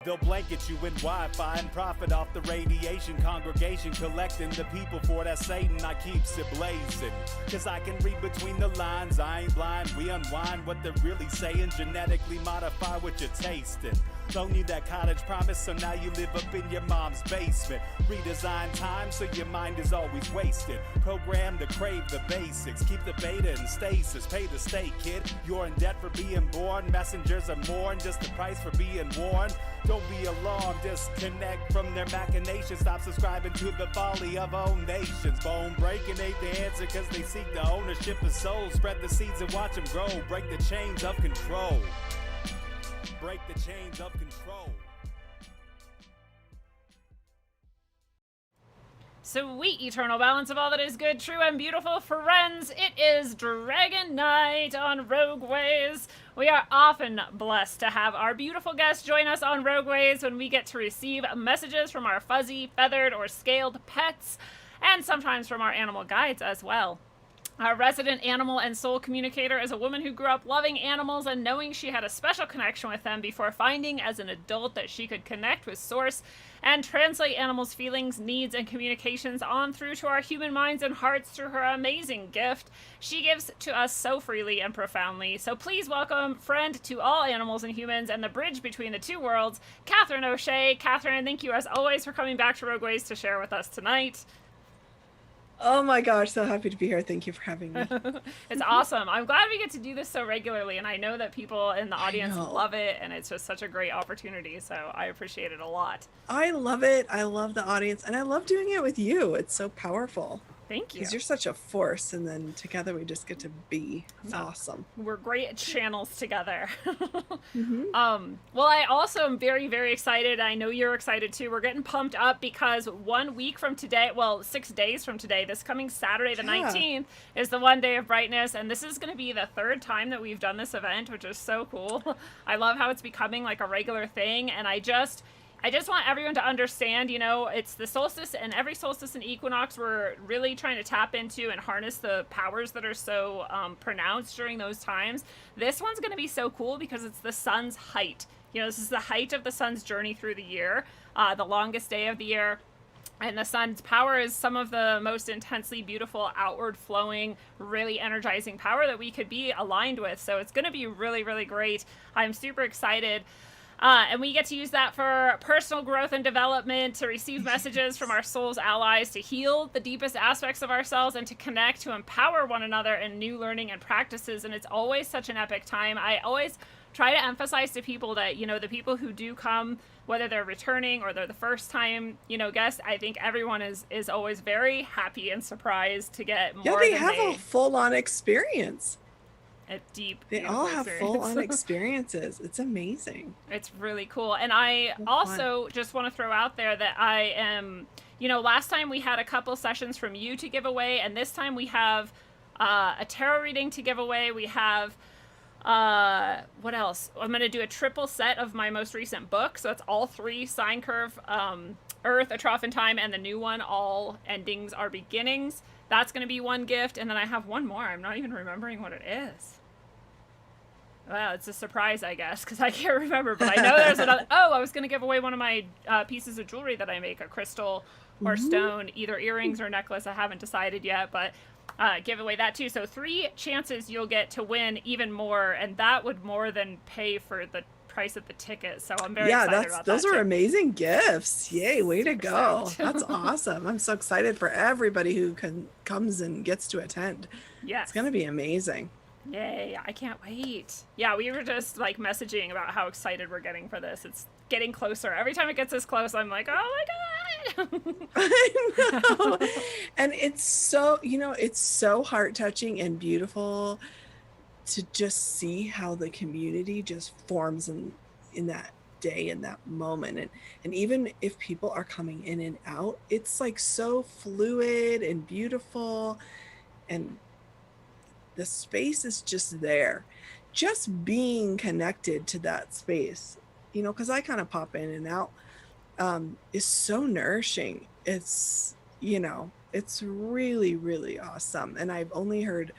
They'll blanket you in Wi-Fi and profit off the radiation. Congregation collecting the people for that Satan. I keeps it blazing, cause I can read between the lines. I ain't blind, we unwind what they're really saying. Genetically modify what you're tasting. Don't need that cottage promise, so now you live up in your mom's basement. Redesign time so your mind is always wasted. Program to crave the basics. Keep the beta in stasis. Pay the state, kid. You're in debt for being born. Messengers are more than just the price for being warned. Don't be alarmed. Disconnect from their machinations. Stop subscribing to the folly of own nations. Bone breaking ain't the answer, cause they seek the ownership of souls. Spread the seeds and watch them grow. Break the chains of control. Break the chains of control. Sweet eternal balance of all that is good, true, and beautiful, friends. It is Dragon Night on Rogueways. We are often blessed to have our beautiful guests join us on Rogueways when we get to receive messages from our fuzzy, feathered, or scaled pets, and sometimes from our animal guides as well. Our resident animal and soul communicator is a woman who grew up loving animals and knowing she had a special connection with them before finding as an adult that she could connect with Source and translate animals' feelings, needs, and communications on through to our human minds and hearts through her amazing gift she gives to us so freely and profoundly. So please welcome, friend to all animals and humans and the bridge between the two worlds, Katherine O'Shea. Katherine, thank you as always for coming back to Rogueways to share with us tonight. Oh my gosh, so happy to be here. Thank you for having me. It's awesome. I'm glad we get to do this so regularly, and I know that people in the audience love it, and it's just such a great opportunity, so I appreciate it a lot. I love it. I love the audience, and I love doing it with you. It's so powerful. Thank you. Because you're such a force, and then together we just get to be. It's awesome. We're great channels together. Mm-hmm. Well, I also am very, very excited. I know you're excited too. We're getting pumped up because 1 week from today, well, 6 days from today, this coming Saturday the 19th is the One Day of Brightness, and this is going to be the third time that we've done this event, which is so cool. I love how it's becoming like a regular thing, and I just want everyone to understand, you know, it's the solstice, and every solstice and equinox we're really trying to tap into and harness the powers that are so pronounced during those times. This one's going to be so cool because it's the sun's height. You know, this is the height of the sun's journey through the year, the longest day of the year. And the sun's power is some of the most intensely beautiful, outward flowing, really energizing power that we could be aligned with. So it's going to be really, really great. I'm super excited. And we get to use that for personal growth and development, to receive messages from our soul's allies, to heal the deepest aspects of ourselves, and to connect, to empower one another in new learning and practices. And it's always such an epic time. I always try to emphasize to people that, you know, the people who do come, whether they're returning or they're the first time, you know, guests, I think everyone is always very happy and surprised to get more. Yeah, they have a full-on experience. They all have full-on experiences. It's amazing. It's really cool. And I also just want to throw out there that I am, you know, last time we had a couple sessions from you to give away, and this time we have a tarot reading to give away. We have what else? I'm going to do a triple set of my most recent book, so it's all 3: Sine Curve, Earth, A Trough in Time, and the new one, All Endings Are Beginnings. That's going to be one gift, and then I have one more. I'm not even remembering what it is. Well, it's a surprise, I guess, because I can't remember, but I know there's another. Oh, I was going to give away one of my pieces of jewelry that I make, a crystal or stone, either earrings or necklace. I haven't decided yet, but give away that too. So 3 chances you'll get to win even more, and that would more than pay for the price of the ticket. So I'm very excited about that. Those are amazing gifts. Yay, way to go. That's awesome. I'm so excited for everybody who comes and gets to attend. Yes. It's going to be amazing. Yay, I can't wait. Yeah, we were just like messaging about how excited we're getting for this. It's getting closer. Every time it gets this close, I'm like, oh my God. I know. And it's so, you know, it's so heart-touching and beautiful to just see how the community just forms in that day, in that moment. And even if people are coming in and out, it's like so fluid and beautiful, and the space is just there. Just being connected to that space, you know, because I kind of pop in and out, is so nourishing. It's, you know, it's really, really awesome. And I've only heard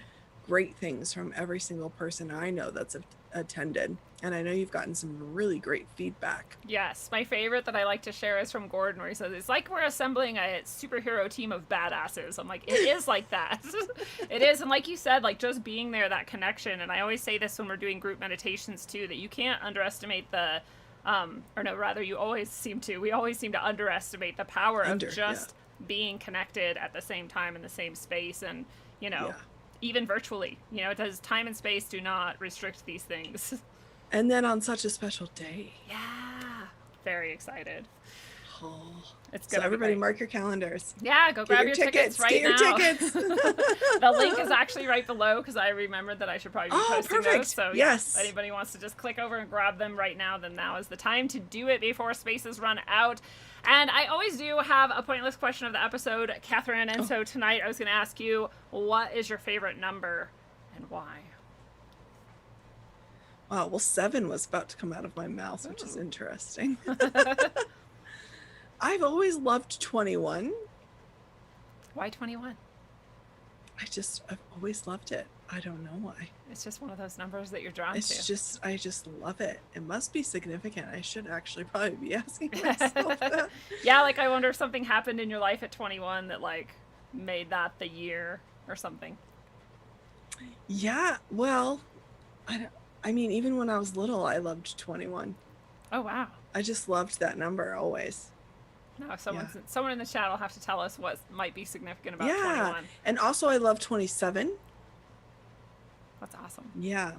great things from every single person I know that's attended. And I know you've gotten some really great feedback. Yes, my favorite that I like to share is from Gordon, where he says, it's like we're assembling a superhero team of badasses. I'm like, it is like that. It is. And like you said, like just being there, that connection. And I always say this when we're doing group meditations too, that you can't underestimate the, or no, rather we always seem to underestimate the power of just being connected at the same time in the same space. And, you know, even virtually, you know, it does, time and space do not restrict these things. And then on such a special day. Yeah. Very excited. Oh, it's good. So everybody mark your calendars. Yeah, go grab your tickets right now. Get your tickets. The link is actually right below because I remembered that I should probably be posting those. So yes. If anybody wants to just click over and grab them right now, then now is the time to do it before spaces run out. And I always do have a pointless question of the episode, Katherine. And so tonight I was going to ask you, what is your favorite number and why? Wow, well, 7 was about to come out of my mouth, which is interesting. I've always loved 21. Why 21? I've always loved it. I don't know why. It's just one of those numbers that you're drawn to. I just love it. It must be significant. I should actually probably be asking myself that. Yeah, like I wonder if something happened in your life at 21 that like made that the year or something. Yeah, well, I mean, even when I was little, I loved 21. Oh, wow. I just loved that number always. No, someone in the chat will have to tell us what might be significant about 21. And also I love 27. That's awesome. Yeah.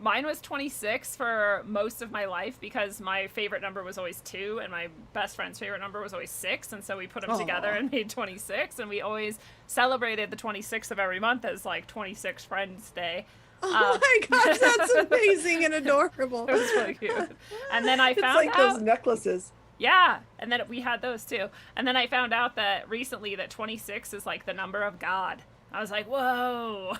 Mine was 26 for most of my life because my favorite number was always 2 and my best friend's favorite number was always 6, and so we put them together and made 26, and we always celebrated the 26th of every month as like 26 Friends Day. Oh my gosh, that's amazing and adorable. It was really cute. And then I found it's like those necklaces. Yeah, and then we had those too. And then I found out that recently that 26 is like the number of God. I was like, whoa.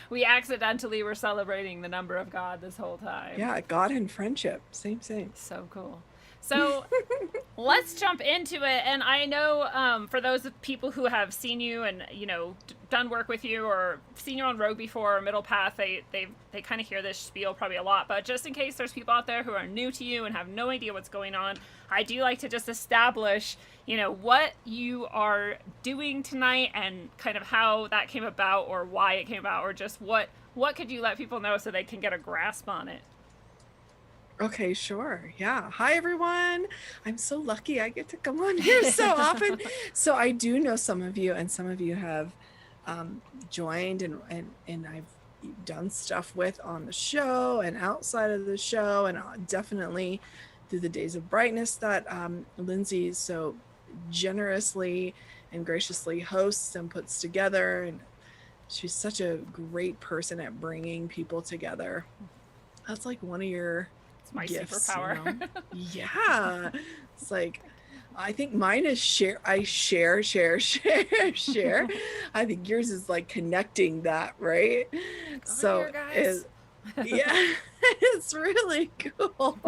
We accidentally were celebrating the number of God this whole time. Yeah, God and friendship. Same. So cool. So let's jump into it. And I know for those people who have seen you and, you know, done work with you or seen you on Rogue before or Middle Path, they kind of hear this spiel probably a lot. But just in case there's people out there who are new to you and have no idea what's going on, I do like to just establish, you know, what you are doing tonight and kind of how that came about or why it came about, or just what could you let people know so they can get a grasp on it? Okay, sure. Yeah. Hi, everyone. I'm so lucky I get to come on here so often. So I do know some of you, and some of you have joined and I've done stuff with on the show and outside of the show, and definitely through the Days of Brightness that Lindsay so generously and graciously hosts and puts together. And she's such a great person at bringing people together. That's like one of your my gifts, superpower. You know? Yeah. It's like, I think mine is share. I share. I think yours is like connecting that, right? So yeah, it's really cool.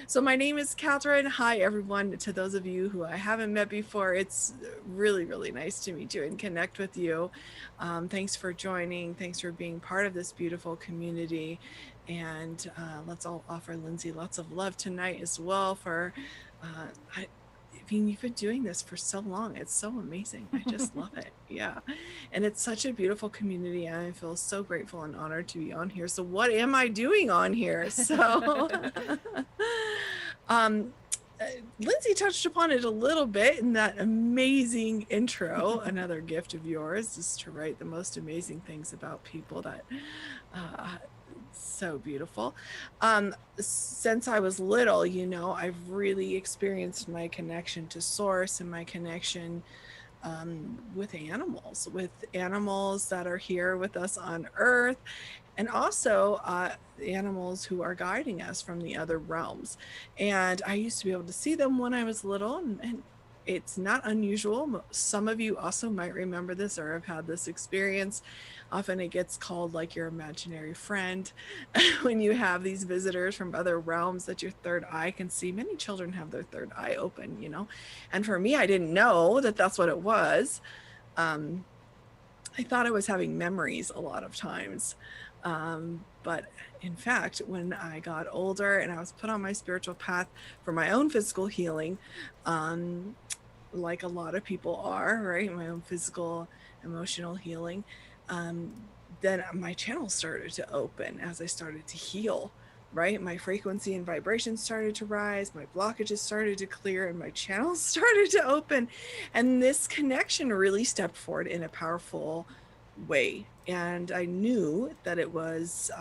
So my name is Katherine. Hi, everyone. To those of you who I haven't met before, it's really, really nice to meet you and connect with you. Thanks for joining. Thanks for being part of this beautiful community. And let's all offer Lindsay lots of love tonight as well for, I mean, you've been doing this for so long. It's so amazing. I just love it. Yeah. And it's such a beautiful community. I feel so grateful and honored to be on here. So what am I doing on here? So Lindsay touched upon it a little bit in that amazing intro. Another gift of yours is to write the most amazing things about people. That so beautiful. Since I was little, you know, I've really experienced my connection to source and my connection with animals that are here with us on Earth, and also animals who are guiding us from the other realms. And I used to be able to see them when I was little, and it's not unusual. Some of you also might remember this or have had this experience. Often it gets called like your imaginary friend when you have these visitors from other realms that your third eye can see. Many children have their third eye open, you know. And for me, I didn't know that that's what it was. I thought I was having memories a lot of times. But in fact, when I got older and I was put on my spiritual path for my own physical healing, um, like a lot of people are, right? My own physical, emotional healing. Um, then my channel started to open as I started to heal, right? My frequency and vibration started to rise, my blockages started to clear, and my channels started to open. And this connection really stepped forward in a powerful way. And I knew that it was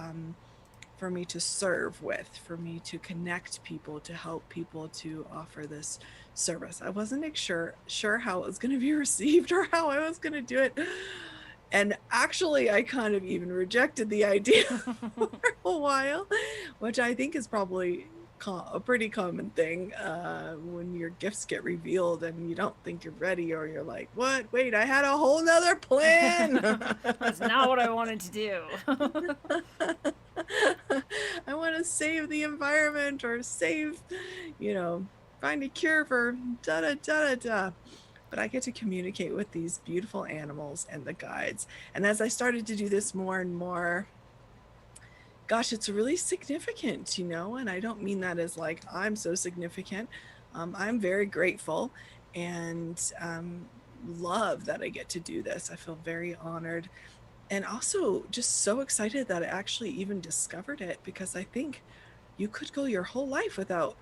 for me to serve with, for me to connect people, to help people, to offer this service. I wasn't sure how it was going to be received or how I was going to do it. And actually, I kind of even rejected the idea for a while, which I think is probably a pretty common thing when your gifts get revealed and you don't think you're ready, or you're like, what? Wait, I had a whole nother plan. That's not what I wanted to do. I want to save the environment, or find a cure for da da da da da. But I get to communicate with these beautiful animals and the guides. And as I started to do this more and more, gosh, it's really significant, and I don't mean that as like I'm so significant. I'm very grateful and love that I get to do this. I feel very honored, and also just so excited that I actually even discovered it, because I think you could go your whole life without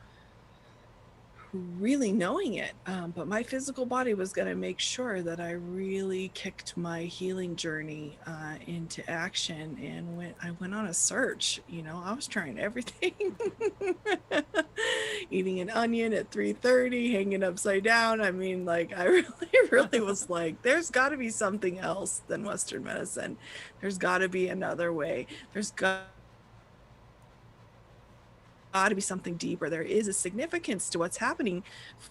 really knowing it. But my physical body was going to make sure that I really kicked my healing journey into action. And I went on a search, I was trying everything. Eating an onion at 3:30, hanging upside down. I mean, like, I really was like, there's got to be something else than Western medicine. There's got to be another way. There's got to be something deeper. There is a significance to what's happening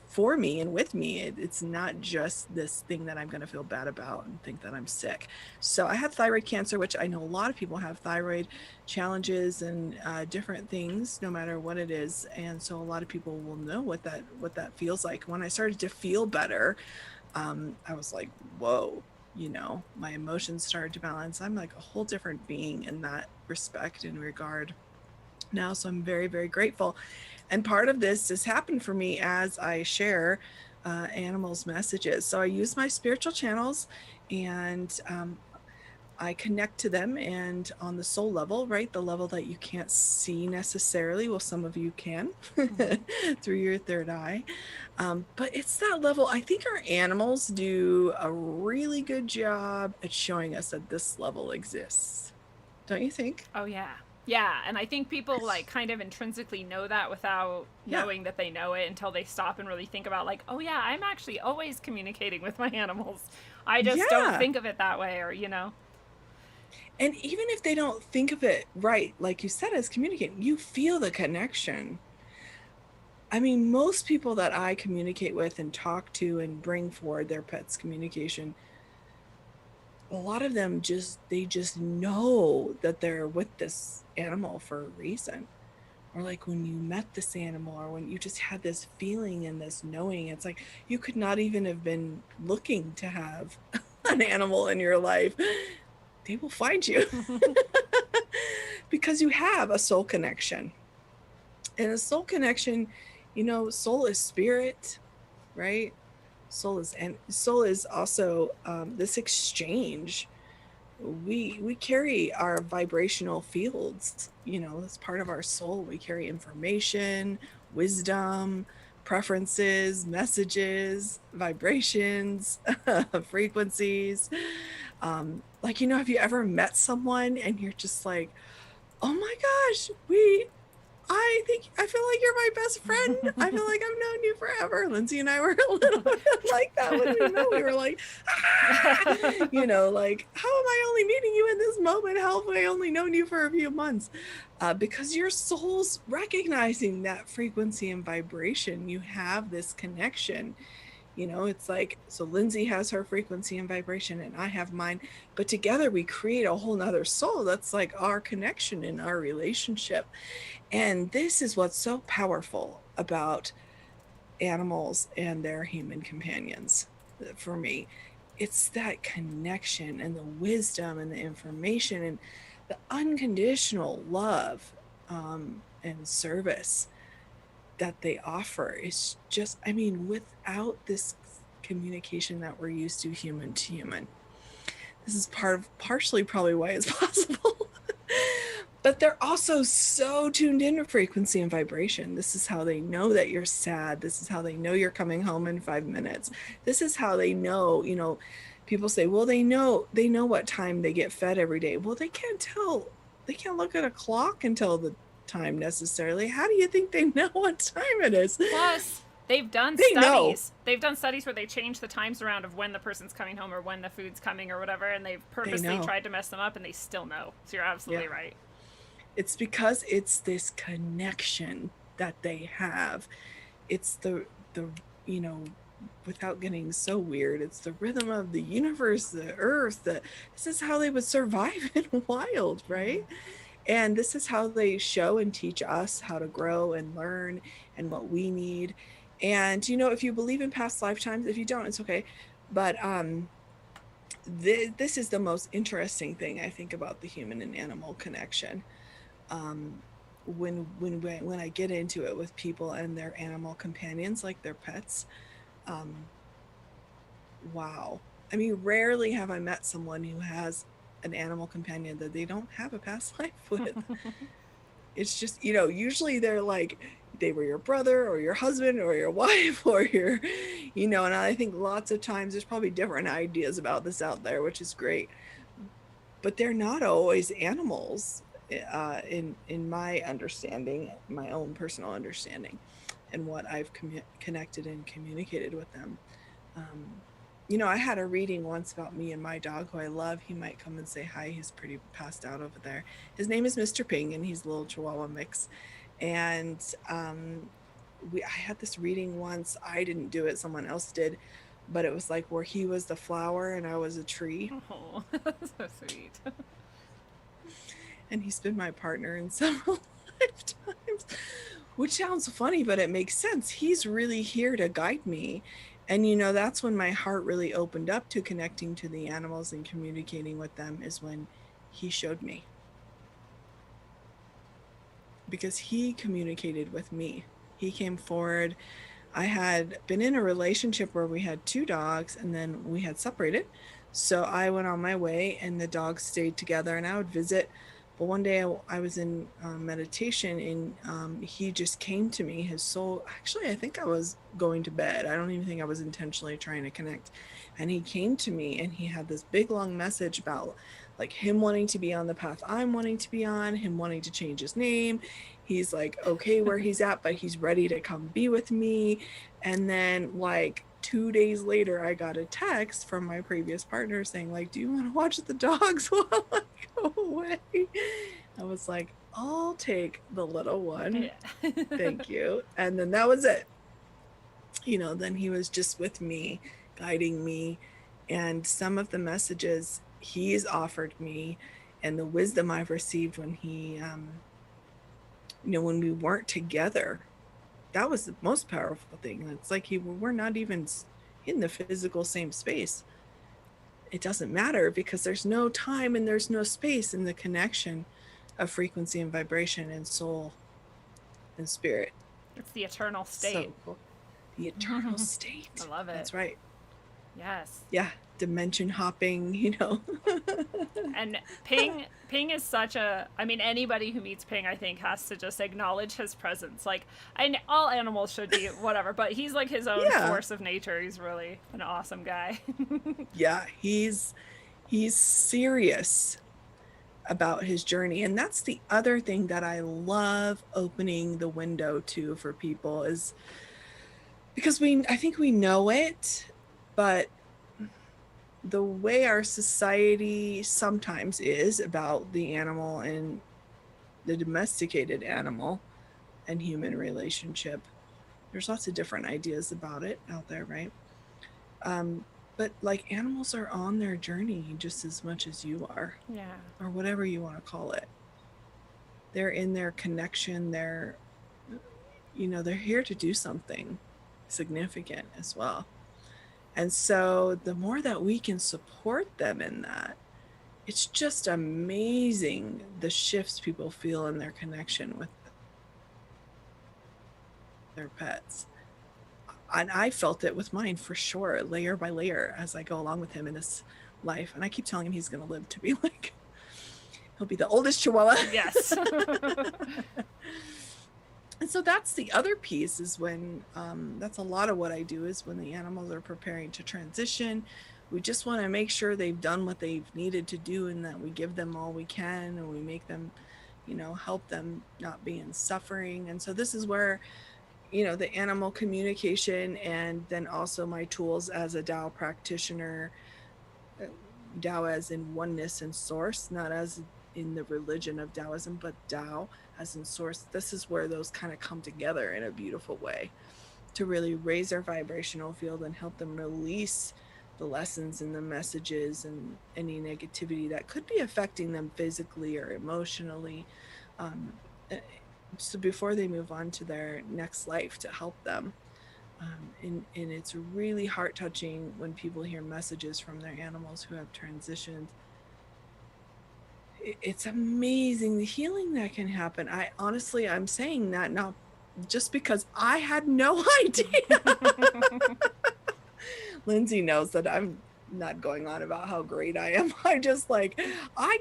for me and with me. It's not just this thing that I'm going to feel bad about and think that I'm sick. So I had thyroid cancer, which I know a lot of people have thyroid challenges and different things, no matter what it is. And so a lot of people will know what that feels like. When I started to feel better, I was like, whoa, my emotions started to balance. I'm like a whole different being in that respect and regard now. So I'm very, very grateful. And part of this has happened for me as I share animals' messages. So I use my spiritual channels, and I connect to them, and on the soul level, right? The level that you can't see necessarily. Well, some of you can through your third eye. But it's that level. I think our animals do a really good job at showing us that this level exists. Don't you think? Oh, yeah. Yeah, and I think people like kind of intrinsically know that without knowing that they know it, until they stop and really think about like, oh yeah, I'm actually always communicating with my animals. I just don't think of it that way, or And even if they don't think of it right, like you said, as communicating, you feel the connection. I mean, most people that I communicate with and talk to and bring forward their pets' communication, a lot of them they just know that they're with this animal for a reason. Or like when you met this animal, or when you just had this feeling and this knowing, it's like you could not even have been looking to have an animal in your life. They will find you because you have a soul connection. And a soul connection, soul is spirit, right? Soul is also this exchange. We carry our vibrational fields, that's part of our soul. We carry information, wisdom, preferences, messages, vibrations, frequencies. Have you ever met someone and you're just like, oh my gosh, I feel like you're my best friend. I feel like I've known you forever. Lindsay and I were a little bit like that when we met. We were like, like, how am I only meeting you in this moment? How have I only known you for a few months? Because your soul's recognizing that frequency and vibration. You have this connection. It's like, so Lindsay has her frequency and vibration and I have mine, but together we create a whole nother soul. That's like our connection in our relationship. And this is what's so powerful about animals and their human companions for me. it's that connection and the wisdom and the information and the unconditional love and service that they offer is just, I mean, without this communication that we're used to human, this is partially probably why it's possible. But they're also so tuned into frequency and vibration. This is how they know that you're sad. This is how they know you're coming home in 5 minutes. This is how they know, you know, people say, well, they know what time they get fed every day. Well, they can't tell. They can't look at a clock and tell the time necessarily. How do you think they know what time it is? Plus, they've done studies. They've done studies where they change the times around of when the person's coming home or when the food's coming or whatever, and they've purposely tried to mess them up, and they still know. So you're absolutely right. It's because it's this connection that they have. It's the you know, without getting so weird, it's the rhythm of the universe, the earth. This is how they would survive in the wild, right? And this is how they show and teach us how to grow and learn and what we need. And, you know, if you believe in past lifetimes, if you don't, it's okay. But this is the most interesting thing I think about the human and animal connection. When I get into it with people and their animal companions, like their pets, wow. I mean, rarely have I met someone who has an animal companion that they don't have a past life with. It's just, you know, usually they're like, they were your brother or your husband or your wife or your, you know, and I think lots of times there's probably different ideas about this out there, which is great, but they're not always animals. In my understanding, my own personal understanding, and what I've connected and communicated with them. You know, I had a reading once about me and my dog, who I love. He might come and say hi. He's pretty passed out over there. His name is Mr. Ping, and he's a little Chihuahua mix. And I had this reading once. I didn't do it; someone else did. But it was like where he was the flower and I was a tree. Oh, that's so sweet. And he's been my partner in several lifetimes, which sounds funny, but it makes sense. He's really here to guide me. And, you know, that's when my heart really opened up to connecting to the animals and communicating with them, is when he showed me. Because he communicated with me. He came forward. I had been in a relationship where we had 2 dogs, and then we had separated. So I went on my way and the dogs stayed together, and I would visit. But one day I was in meditation, and he just came to me, his soul. Actually, I think I was going to bed. I don't even think I was intentionally trying to connect. And he came to me, and he had this big, long message about like him wanting to be on the path I'm wanting to be on, him wanting to change his name. He's like, okay, where he's at, but he's ready to come be with me. And then like 2 days later, I got a text from my previous partner saying like, do you want to watch the dogs while I go away? I was like, I'll take the little one. Yeah. Thank you. And then that was it. You know, then he was just with me, guiding me. And some of the messages he's offered me and the wisdom I've received when he, you know, when we weren't together, that was the most powerful thing. It's like we're not even in the physical same space. It doesn't matter, because there's no time and there's no space in the connection of frequency and vibration and soul and spirit. It's the eternal state. So cool. The eternal state. I love it. That's right. Yes. Yeah. Dimension hopping, you know. And Ping is such a, I mean, anybody who meets Ping, I think, has to just acknowledge his presence. Like, all animals should be whatever, but he's like his own force of nature. He's really an awesome guy. Yeah, he's serious about his journey. And that's the other thing that I love opening the window to for people, is because I think we know it, but the way our society sometimes is about the animal and the domesticated animal and human relationship, there's lots of different ideas about it out there, right? But like, animals are on their journey just as much as you are. Yeah. Or whatever you want to call it. They're in their connection. They're here to do something significant as well. And so the more that we can support them in that, it's just amazing the shifts people feel in their connection with their pets. And I felt it with mine for sure, layer by layer, as I go along with him in his life. And I keep telling him he's going to live to be like, he'll be the oldest Chihuahua. Yes. And so that's the other piece, is when that's a lot of what I do, is when the animals are preparing to transition, we just want to make sure they've done what they've needed to do, and that we give them all we can, and we make them, help them not be in suffering. And so this is where, the animal communication, and then also my tools as a Tao practitioner, Tao as in oneness and source, not as in the religion of Taoism, but Tao as in source. This is where those kind of come together in a beautiful way to really raise their vibrational field and help them release the lessons and the messages and any negativity that could be affecting them physically or emotionally, so before they move on to their next life, to help them. And it's really heart touching when people hear messages from their animals who have transitioned. It's amazing the healing that can happen. I'm saying that not just because I had no idea. Lindsay knows that I'm not going on about how great I am. I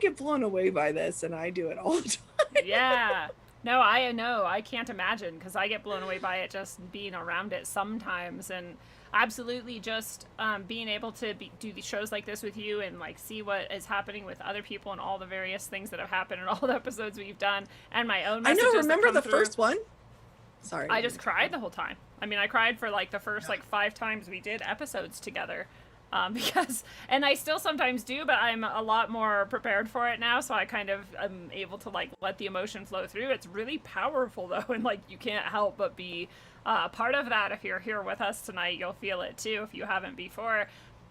get blown away by this, and I do it all the time. Yeah. No, I know. I can't imagine, because I get blown away by it just being around it sometimes. And absolutely just being able to do these shows like this with you, and like see what is happening with other people and all the various things that have happened in all the episodes we've done, and my own messages. I know, remember the first one? Sorry. I just cried the whole time. I mean, I cried for like the first 5 times we did episodes together. Because, and I still sometimes do, but I'm a lot more prepared for it now, so I kind of am able to let the emotion flow through. It's really powerful though, and you can't help but be part of that. If you're here with us tonight, you'll feel it too. If you haven't before,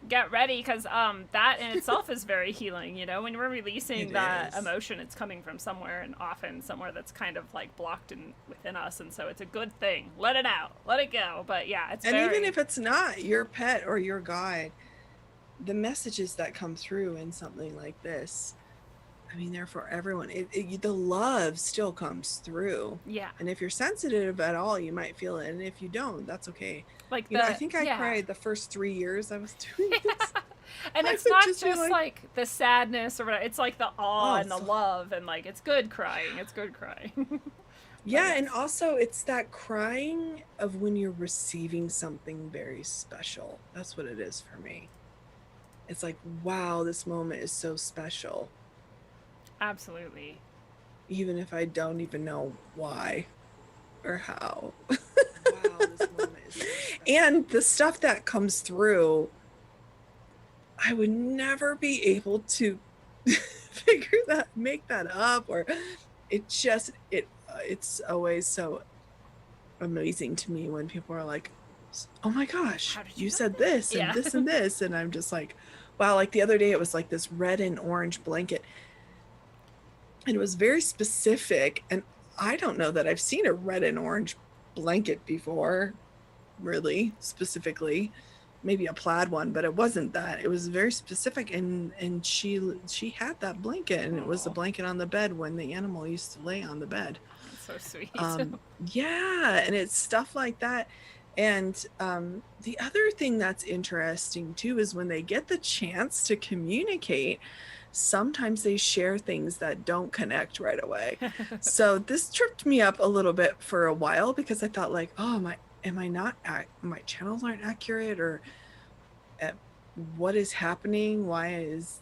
get ready, because that in itself is very healing. When we're releasing that emotion, it's coming from somewhere, and often somewhere that's kind of blocked within us, and so it's a good thing. Let it out, let it go. But yeah, even if it's not your pet or your guide, the messages that come through in something like this, I mean, they're for everyone. The love still comes through. Yeah. And if you're sensitive at all, you might feel it. And if you don't, that's okay. I think I cried the first 3 years I was doing this. And it's not just the sadness or whatever. It's the awe and the love, and it's good crying. It's good crying. Yeah, and also it's that crying of when you're receiving something very special. That's what it is for me. It's wow, this moment is so special. Absolutely. Even if I don't even know why or how. Wow, this moment is so special. And the stuff that comes through, I would never be able to make that up, or it's always so amazing to me when people are like, oh my gosh, you said this and this and this, and I'm just wow. The other day it was this red and orange blanket, and it was very specific, and I don't know that I've seen a red and orange blanket before, really specifically. Maybe a plaid one, but it wasn't that. It was very specific, and she had that blanket, and it was the blanket on the bed when the animal used to lay on the bed. That's so sweet. Yeah, and it's stuff like that. And the other thing that's interesting too is when they get the chance to communicate, sometimes they share things that don't connect right away. So this tripped me up a little bit for a while, because I thought oh, my channels aren't accurate, or what is happening? Why is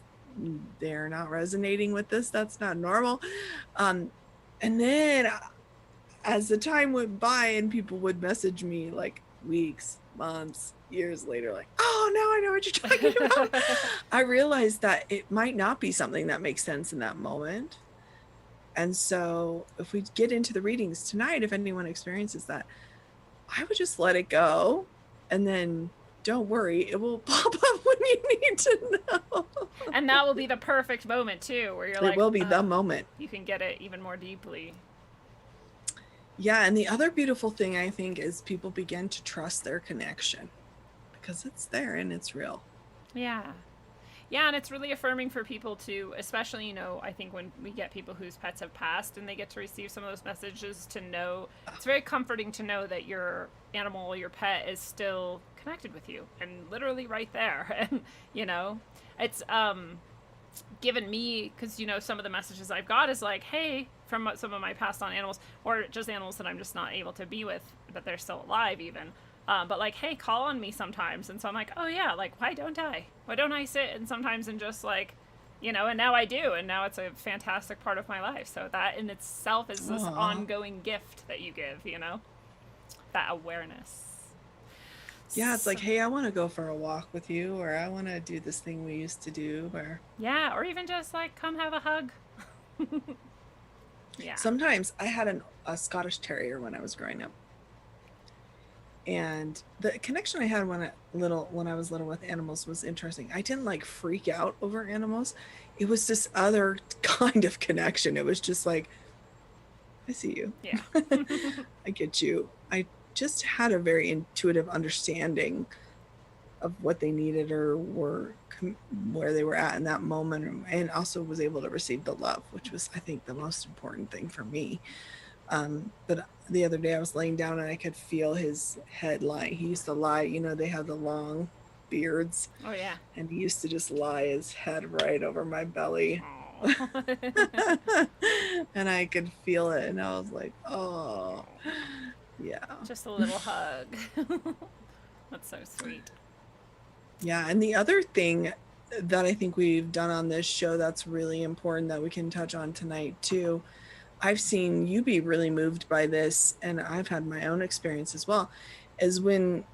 they're not resonating with this? That's not normal. And then as the time went by and people would message me weeks, months, years later, oh, now I know what you're talking about. I realized that it might not be something that makes sense in that moment. And so if we get into the readings tonight, if anyone experiences that, I would just let it go, and then don't worry, it will pop up when you need to know. And that will be the perfect moment too, where you're it will be the moment. You can get it even more deeply. Yeah, and the other beautiful thing, I think, is people begin to trust their connection, because it's there and it's real. Yeah. Yeah, and it's really affirming for people to, especially, you know, I think when we get people whose pets have passed and they get to receive some of those messages, to know, it's very comforting to know that your animal, your pet is still connected with you and literally right there. And, you know, it's given me, because, you know, some of the messages I've got is like, hey, from some of my passed on animals, or just animals that I'm just not able to be with, but they're still alive even. But like, hey, call on me sometimes. And so I'm like, oh yeah, like, why don't I? Why don't I sit and sometimes and just like, you know, and now I do. And now it's a fantastic part of my life. So that in itself is this ongoing gift that you give, you know, that awareness. Yeah, it's like, hey, I want to go for a walk with you, or I want to do this thing we used to do, or yeah, or even just like come have a hug. Yeah. Sometimes I had a Scottish Terrier when I was growing up. And the connection I had when I was little with animals was interesting. I didn't like freak out over animals. It was this other kind of connection. It was just like, I see you. Yeah. I get you. I just had a very intuitive understanding of what they needed or where they were at in that moment, and also was able to receive the love, which was, I think, the most important thing for me. But the other day I was laying down and I could feel his head lying. He used to lie, you know, they have the long beards. Oh yeah. And he used to just lie his head right over my belly. And I could feel it, and I was like, oh, yeah. Just a little hug. That's so sweet. Yeah, and the other thing that I think we've done on this show that's really important that we can touch on tonight too, I've seen you be really moved by this, and I've had my own experience as well, is when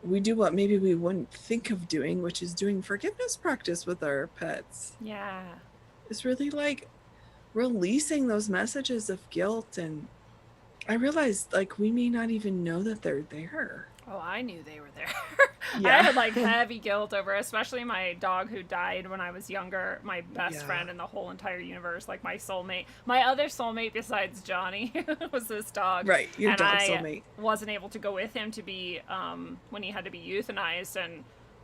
we do what maybe we wouldn't think of doing, which is doing forgiveness practice with our pets. Yeah. It's really like releasing those messages of guilt. And I realized, like, we may not even know that they're there. Oh, I knew they were there. Yeah. I had like heavy guilt over, especially my dog who died when I was younger, my best friend in the whole entire universe, like my soulmate. My other soulmate besides Johnny was this dog. Right, your and dog I soulmate. Wasn't able to go with him to be, when he had to be euthanized, and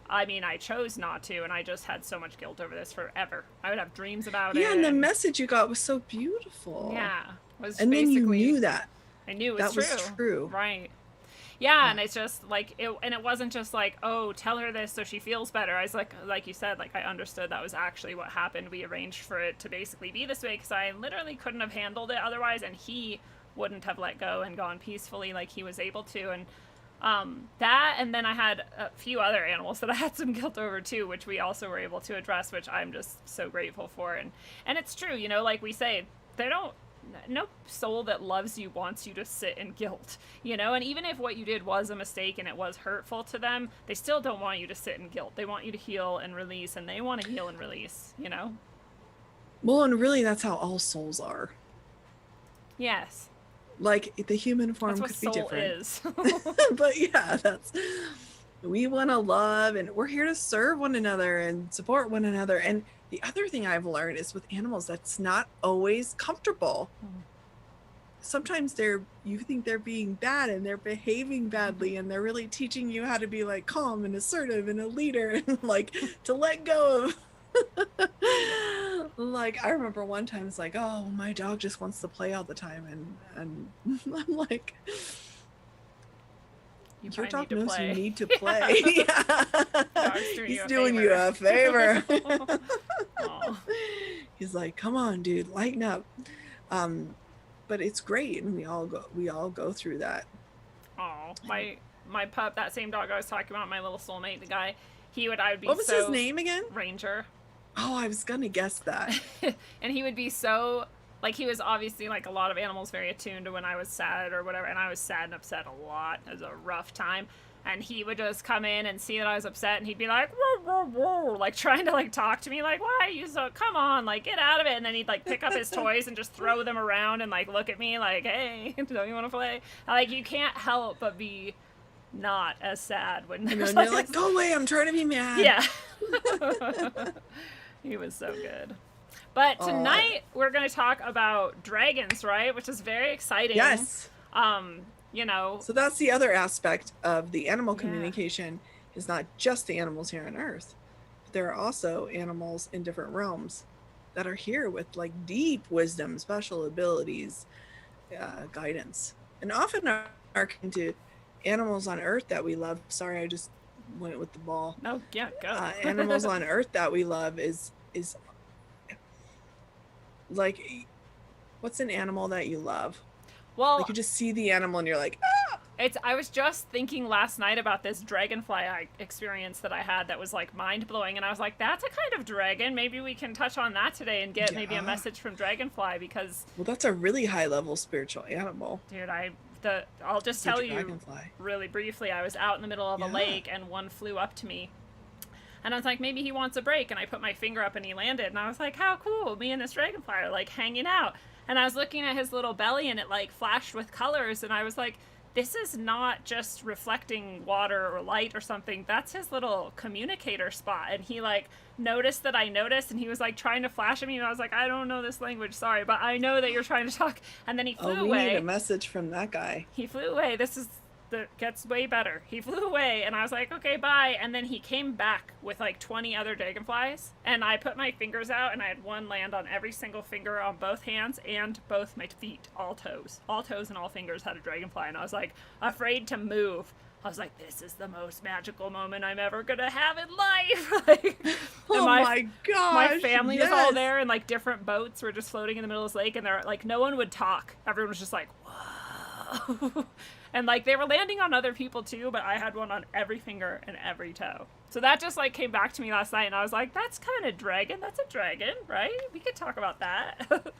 I mean, I chose not to, and I just had so much guilt over this forever. I would have dreams about it. Yeah, and the message you got was so beautiful. Yeah. Was and then you knew that. I knew it was true. That was true. Right. Yeah, and it's just like it wasn't just like, oh, tell her this so she feels better. I was like you said, like I understood that was actually what happened. We arranged for it to basically be this way because I literally couldn't have handled it otherwise, and he wouldn't have let go and gone peacefully like he was able to. And that, and then I had a few other animals that I had some guilt over too, which we also were able to address, which I'm just so grateful for. And it's true, you know, like we say, no soul that loves you wants you to sit in guilt, you know, and even if what you did was a mistake and it was hurtful to them, they still don't want you to sit in guilt. They want you to heal and release, and they want to heal and release, you know? Well, and really that's how all souls are. Yes. Like the human form that's could be soul different. Is. But yeah, we want to love, and we're here to serve one another and support one another. And the other thing I've learned is with animals, that's not always comfortable. Sometimes you think they're being bad and they're behaving badly, and they're really teaching you how to be like calm and assertive and a leader and like to let go of. Like I remember one time it's like, oh, my dog just wants to play all the time, and I'm like, your dog knows you need to play. Yeah. He's doing you a favor. He's like, come on, dude, lighten up. But it's great, and we all go through that. Oh, my pup, that same dog I was talking about, my little soulmate, the guy, I would be. What was his name again? Ranger. Oh, I was gonna guess that. And he would be so, like, he was obviously, like a lot of animals, very attuned to when I was sad or whatever, and I was sad and upset a lot. It was a rough time. And he would just come in and see that I was upset, and he'd be like, whoa, whoa, whoa, like trying to like talk to me, like, why are you so, come on, like get out of it. And then he'd like pick up his toys and just throw them around and like look at me like, hey, don't you want to play? Like, you can't help but be not as sad when you're like, go away, I'm trying to be mad. Yeah. He was so good. But tonight we're going to talk about dragons, right? Which is very exciting. Yes. You know. So that's the other aspect of the animal communication is not just the animals here on Earth, but there are also animals in different realms that are here with like deep wisdom, special abilities, guidance, and often are akin to animals on Earth that we love. Sorry, I just went with the ball. Oh, yeah, go. Animals on Earth that we love is like, what's an animal that you love? Well, Like you just see the animal and you're like, ah! I was just thinking last night about this dragonfly experience that I had that was like mind blowing, and I was like, that's a kind of dragon. Maybe we can touch on that today and get maybe a message from Dragonfly, because Well, that's a really high level spiritual animal. dude, I'll just tell you Dragonfly. really briefly. I was out in the middle of a lake and one flew up to me. And I was like, maybe he wants a break. And I put my finger up and he landed. And I was like, how cool. Me and this dragonfly are like hanging out. And I was looking at his little belly and it like flashed with colors. And I was like, this is not just reflecting water or light or something. That's his little communicator spot. And he like noticed that I noticed, and he was like trying to flash at me. And I was like, I don't know this language, sorry, but I know that you're trying to talk. And then he flew away. We need a message from that guy. He flew away. Gets way better. He flew away, and I was like, okay, bye. And then he came back with like 20 other dragonflies, and I put my fingers out, and I had one land on every single finger on both hands and both my feet, all toes and all fingers had a dragonfly. And I was like afraid to move. I was like, this is the most magical moment I'm ever gonna have in life. Like, oh my gosh, my family was all there, and like different boats were just floating in the middle of this lake, and they're like, no one would talk. Everyone was just like, whoa. And like they were landing on other people too, but I had one on every finger and every toe. So that just like came back to me last night, and I was like, that's kind of dragon. That's a dragon, right? We could talk about that.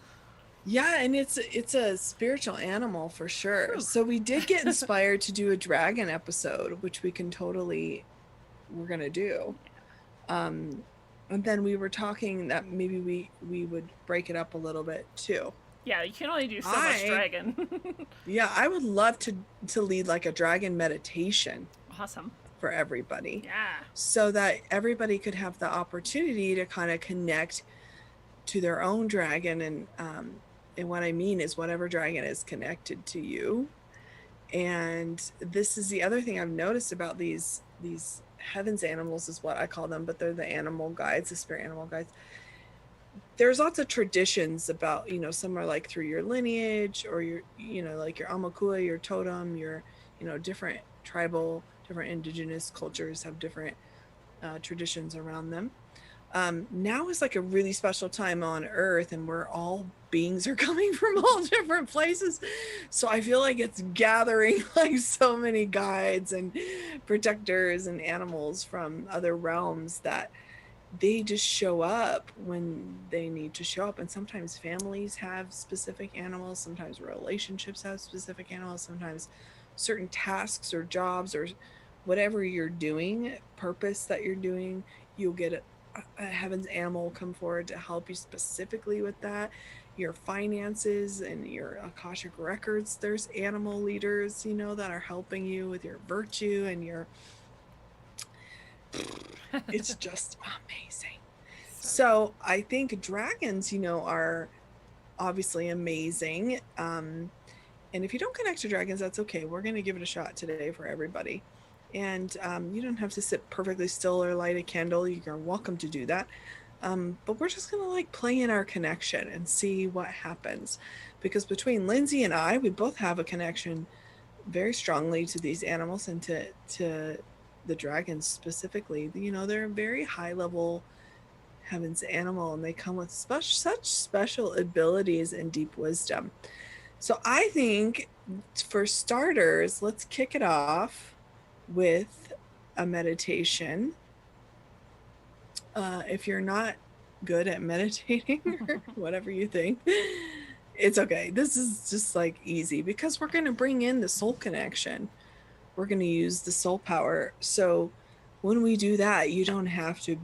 Yeah, and it's a spiritual animal for sure. So we did get inspired to do a dragon episode, which we're gonna do. And then we were talking that maybe we would break it up a little bit too. Yeah, you can only do so much dragon. Yeah, I would love to lead like a dragon meditation. Awesome. For everybody. Yeah. So that everybody could have the opportunity to kind of connect to their own dragon, and what I mean is whatever dragon is connected to you. And this is the other thing I've noticed about these heavens animals, is what I call them, but they're the animal guides, the spirit animal guides. There's lots of traditions about, some are like through your lineage, or your, like your amakua, your totem, your, different tribal, different indigenous cultures have different traditions around them. Now is like a really special time on Earth, and where all beings are coming from all different places. So I feel like it's gathering like so many guides and protectors and animals from other realms that they just show up when they need to show up. And sometimes families have specific animals, sometimes relationships have specific animals, sometimes certain tasks or jobs or whatever you're doing, purpose that you're doing, you'll get a heavens animal come forward to help you specifically with that. Your finances and your Akashic records, there's animal leaders, that are helping you with your virtue and your it's just amazing. So I think dragons, are obviously amazing. And if you don't connect to dragons, that's okay. We're going to give it a shot today for everybody. And you don't have to sit perfectly still or light a candle. You're welcome to do that. But we're just going to like play in our connection and see what happens. Because between Lindsay and I, we both have a connection very strongly to these animals and to the dragons specifically. They're a very high level heavens animal, and they come with such special abilities and deep wisdom. So I think for starters, let's kick it off with a meditation. If you're not good at meditating or whatever you think, it's okay. This is just like easy, because we're going to bring in the soul connection. We're going to use the soul power. So when we do that, you don't have to,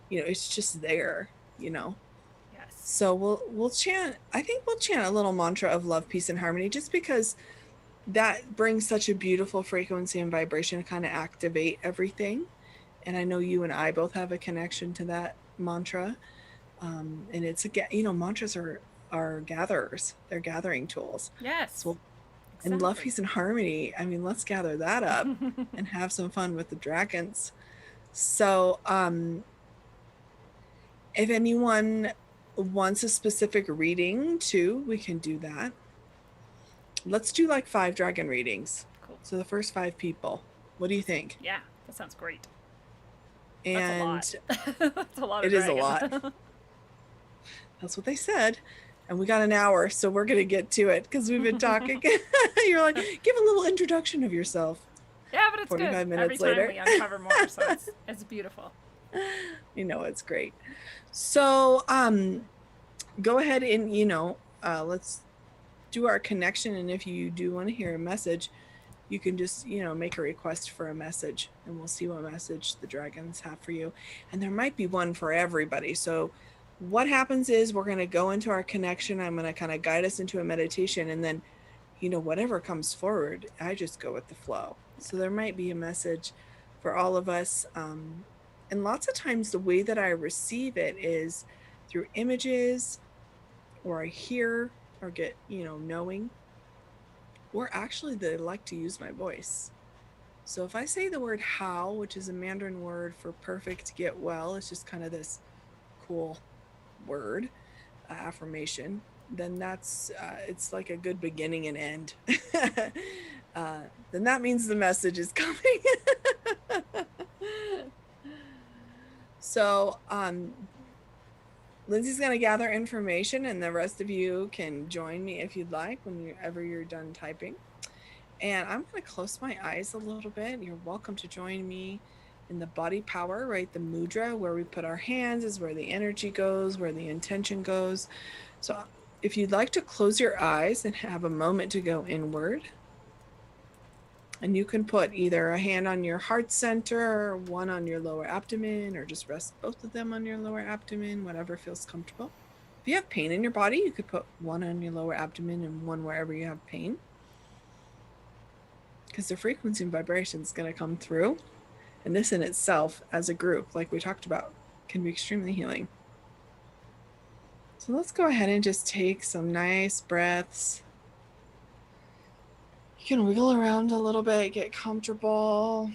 it's just there, Yes. So we'll chant, I think we'll chant a little mantra of love, peace, and harmony, just because that brings such a beautiful frequency and vibration to kind of activate everything. And I know you and I both have a connection to that mantra. And it's, mantras are gatherers. They're gathering tools. Yes. So and love, Exactly. peace, and harmony. I mean, let's gather that up and have some fun with the dragons. So, if anyone wants a specific reading too, we can do that. Let's do like 5 dragon readings. Cool. So the first 5 people. What do you think? Yeah, that sounds great. That's a And lot. That's a lot of it is a dragons. lot. That's what they said. And we got an hour, so we're going to get to it because we've been talking. You're like, give a little introduction of yourself. Yeah, but it's 45 good. minutes Every time later. we uncover more, so it's beautiful. You know, it's great. So, go ahead and, let's do our connection. And if you do want to hear a message, you can just, make a request for a message and we'll see what message the dragons have for you. And there might be one for everybody. So what happens is we're going to go into our connection. I'm going to kind of guide us into a meditation, and then, whatever comes forward, I just go with the flow. So there might be a message for all of us. And lots of times the way that I receive it is through images, or I hear or get, knowing, or actually that I like to use my voice. So if I say the word how, which is a Mandarin word for perfect, get well, it's just kind of this cool word, affirmation, then that's, it's like a good beginning and end. Then that means the message is coming. So, Lindsay's going to gather information, and the rest of you can join me if you'd like whenever you're done typing. And I'm going to close my eyes a little bit. You're welcome to join me in the body power, right? The mudra, where we put our hands, is where the energy goes, where the intention goes. So if you'd like to close your eyes and have a moment to go inward, and you can put either a hand on your heart center, or one on your lower abdomen, or just rest both of them on your lower abdomen, whatever feels comfortable. If you have pain in your body, you could put one on your lower abdomen and one wherever you have pain, because the frequency and vibration is going to come through. And this in itself, as a group, like we talked about, can be extremely healing. So let's go ahead and just take some nice breaths. You can wiggle around a little bit, get comfortable.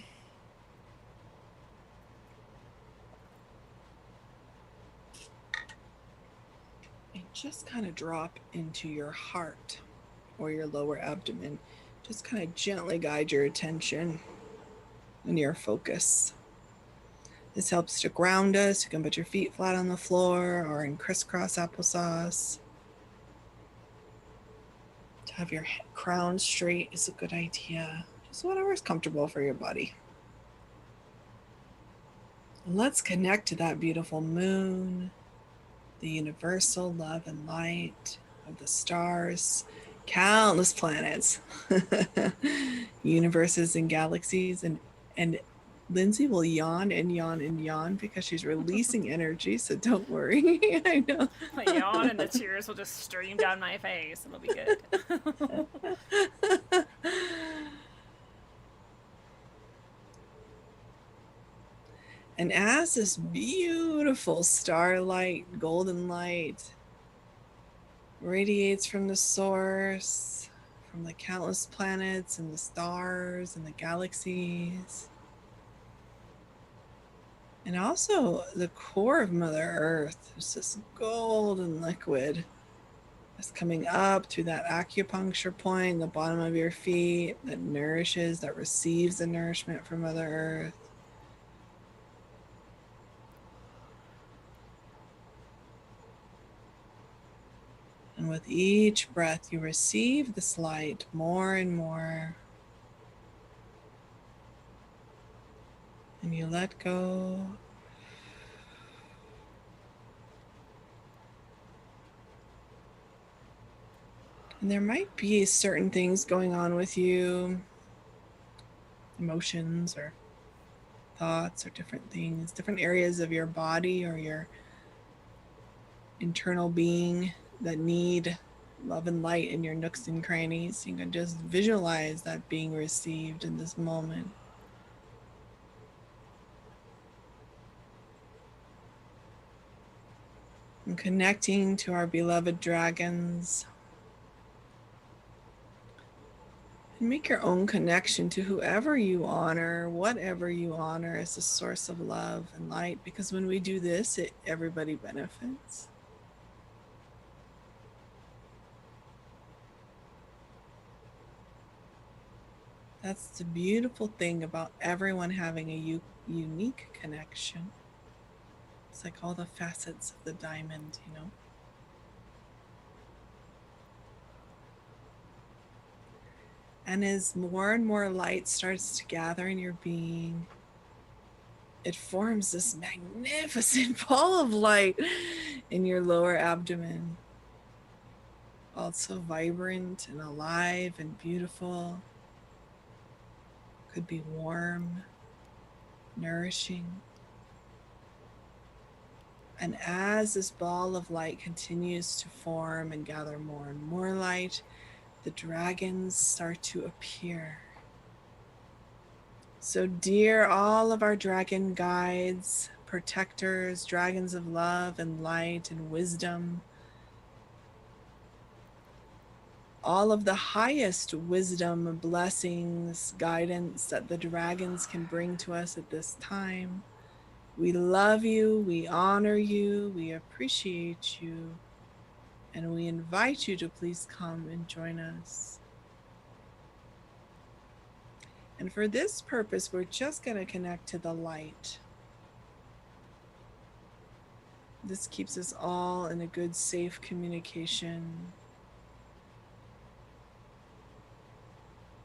And just kind of drop into your heart or your lower abdomen. Just kind of gently guide your attention and your focus. This helps to ground us. You can put your feet flat on the floor or in crisscross applesauce. To have your crown straight is a good idea. Just whatever is comfortable for your body. And let's connect to that beautiful moon, the universal love and light of the stars, countless planets, universes and galaxies, and Lindsay will yawn and yawn and yawn because she's releasing energy, so don't worry. I know. I yawn and the tears will just stream down my face. It'll be good. And as this beautiful starlight, golden light, radiates from the source, from the countless planets and the stars and the galaxies, and also the core of Mother Earth, is this golden liquid that's coming up through that acupuncture point, the bottom of your feet, that nourishes, that receives the nourishment from Mother Earth. And with each breath, you receive this light more and more. And you let go. And there might be certain things going on with you, emotions or thoughts or different things, different areas of your body or your internal being that need love and light in your nooks and crannies. You can just visualize that being received in this moment. And connecting to our beloved dragons. Make your own connection to whoever you honor, whatever you honor as a source of love and light, because when we do this, everybody benefits. That's the beautiful thing about everyone having a unique connection. It's like all the facets of the diamond, you know? And as more and more light starts to gather in your being, it forms this magnificent ball of light in your lower abdomen. Also vibrant and alive and beautiful. Could be warm, nourishing. And as this ball of light continues to form and gather more and more light, the dragons start to appear. So dear all of our dragon guides, protectors, dragons of love and light and wisdom, all of the highest wisdom, blessings, guidance that the dragons can bring to us at this time. We love you, we honor you, we appreciate you, and we invite you to please come and join us. And for this purpose, we're just going to connect to the light. This keeps us all in a good, safe communication.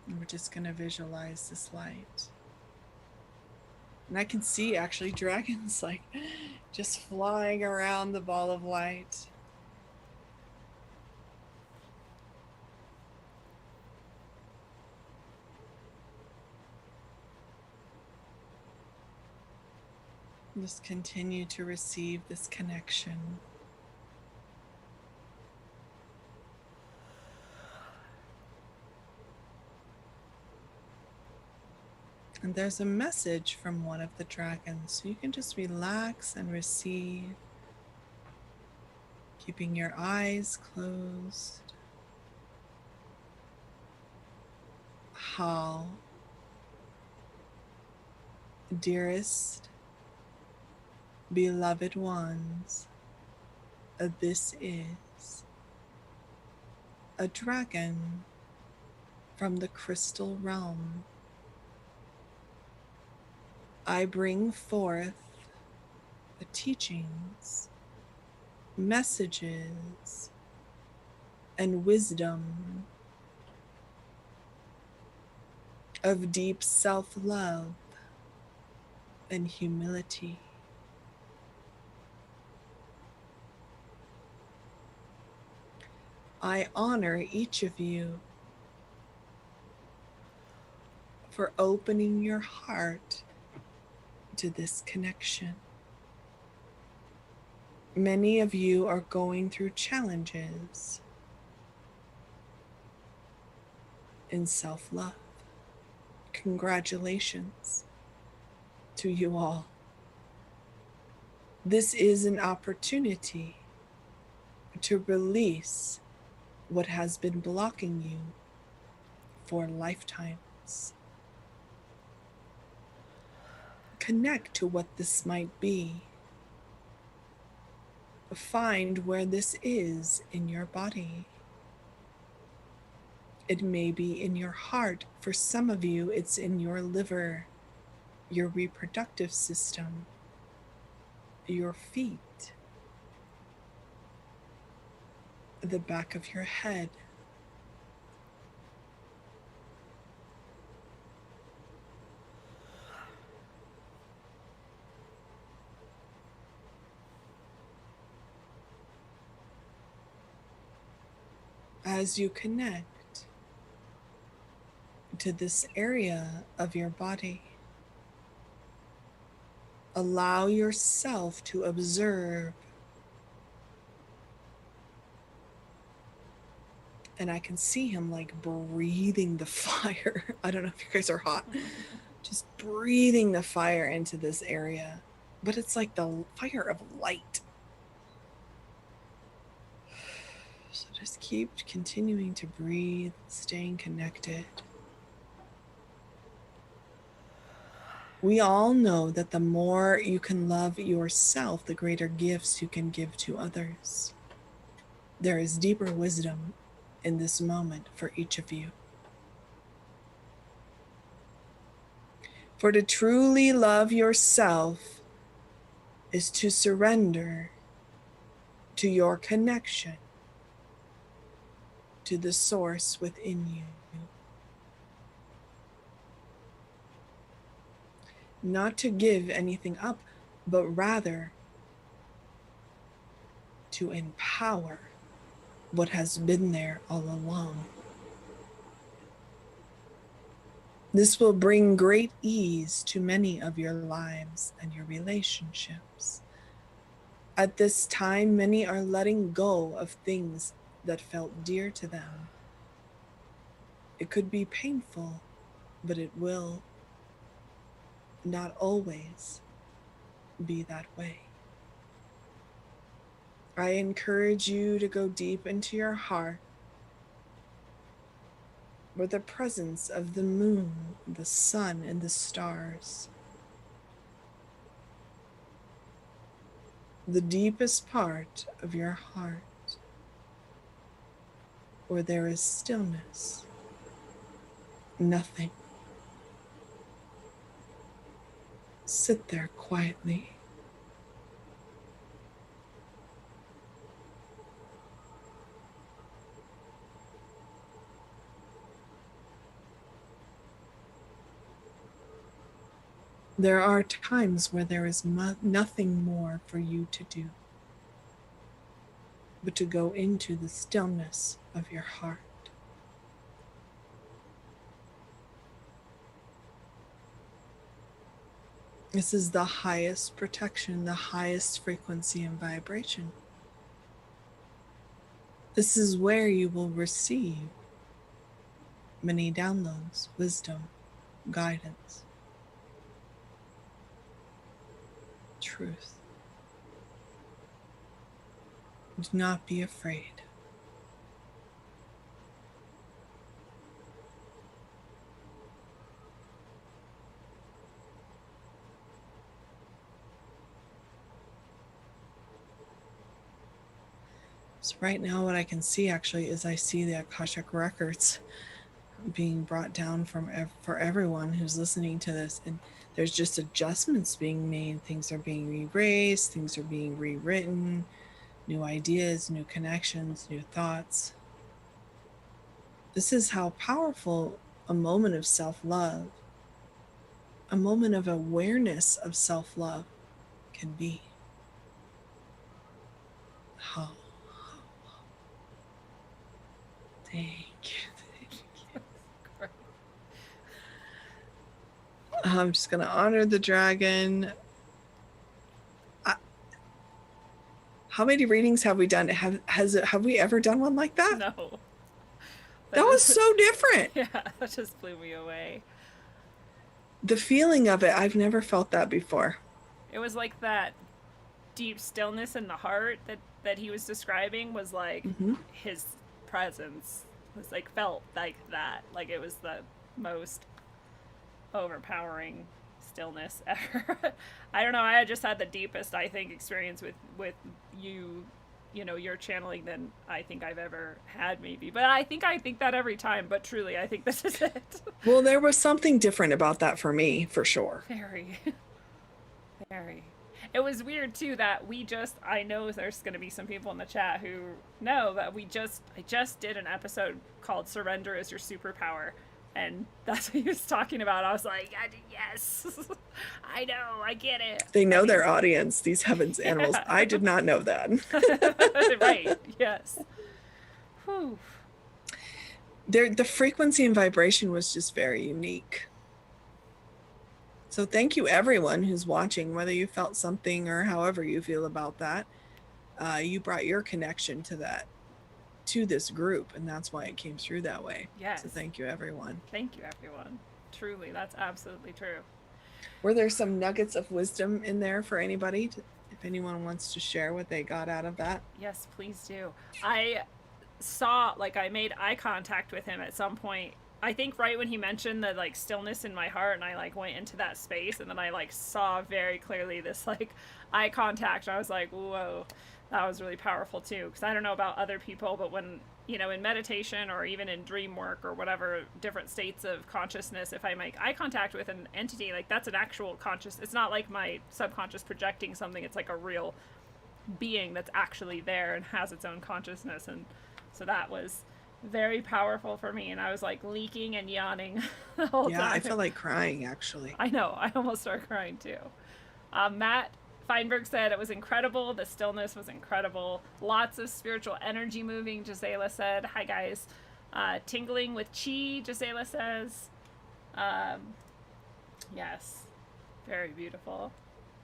And we're just going to visualize this light. And I can see actually dragons like just flying around the ball of light. Just continue to receive this connection. And there's a message from one of the dragons, so you can just relax and receive, keeping your eyes closed. How, dearest, beloved ones, this is a dragon from the crystal realm. I bring forth the teachings, messages, and wisdom of deep self-love and humility. I honor each of you for opening your heart to this connection. Many of you are going through challenges in self-love. Congratulations to you all. This is an opportunity to release what has been blocking you for lifetimes. Connect to what this might be. Find where this is in your body. It may be in your heart. For some of you, it's in your liver, your reproductive system, your feet, the back of your head. As you connect to this area of your body, allow yourself to observe. And I can see him like breathing the fire. I don't know if you guys are hot. Just breathing the fire into this area. But it's like the fire of light. So just keep continuing to breathe, staying connected. We all know that the more you can love yourself, the greater gifts you can give to others. There is deeper wisdom in this moment for each of you. For to truly love yourself is to surrender to your connection to the source within you. Not to give anything up, but rather to empower what has been there all along. This will bring great ease to many of your lives and your relationships. At this time, many are letting go of things that felt dear to them. It could be painful, but it will not always be that way. I encourage you to go deep into your heart, where the presence of the moon, the sun, and the stars, the deepest part of your heart, where there is stillness, nothing. Sit there quietly. There are times where there is nothing more for you to do but to go into the stillness of your heart. This is the highest protection, the highest frequency and vibration. This is where you will receive many downloads, wisdom, guidance, truth. Do not be afraid. So right now what I can see actually is I see the Akashic records being brought down for everyone who's listening to this, and there's just adjustments being made. Things are being erased, things are being rewritten, new ideas, new connections, new thoughts. This is how powerful a moment of self-love, a moment of awareness of self-love can be. How? Thank you. I'm just going to honor the dragon. How many readings have we done? Have we ever done one like that? No. That was so different. Yeah, that just blew me away. The feeling of it, I've never felt that before. It was like that deep stillness in the heart that he was describing was like his presence was like felt like that. Like it was the most overpowering stillness ever. I don't know, I just had the deepest, I think, experience with you know, your channeling than I think I've ever had, maybe. But I think that every time, but truly I think this is it. Well, there was something different about that for me, for sure. Very. It was weird too that I know there's going to be some people in the chat who know that I just did an episode called Surrender is Your Superpower, and that's what he was talking about. I was like, yes, I know, I get it. They know their audience, these heavens animals. I did not know that. Right, yes. Whew. The frequency and vibration was just very unique. So thank you everyone who's watching, whether you felt something or however you feel about that. You brought your connection to this group, and that's why it came through that way. Yes. So thank you everyone. Thank you everyone. Truly, that's absolutely true. Were there some nuggets of wisdom in there for anybody? If anyone wants to share what they got out of that? Yes, please do. I saw, like, I made eye contact with him at some point I think right when he mentioned the like stillness in my heart, and I like went into that space, and then I like saw very clearly this like eye contact. I was like, whoa, that was really powerful too. Because I don't know about other people, but when, you know, in meditation or even in dream work or whatever different states of consciousness, if I make eye contact with an entity, like that's an actual conscious. It's not like my subconscious projecting something. It's like a real being that's actually there and has its own consciousness. And so that was very powerful for me, and I was like leaking and yawning the whole time. Yeah, I felt like crying actually. I know, I almost started crying too. Matt Feinberg said it was incredible. The stillness was incredible. Lots of spiritual energy moving, Gisela said. Hi guys. Tingling with chi, Gisela says. Yes, very beautiful.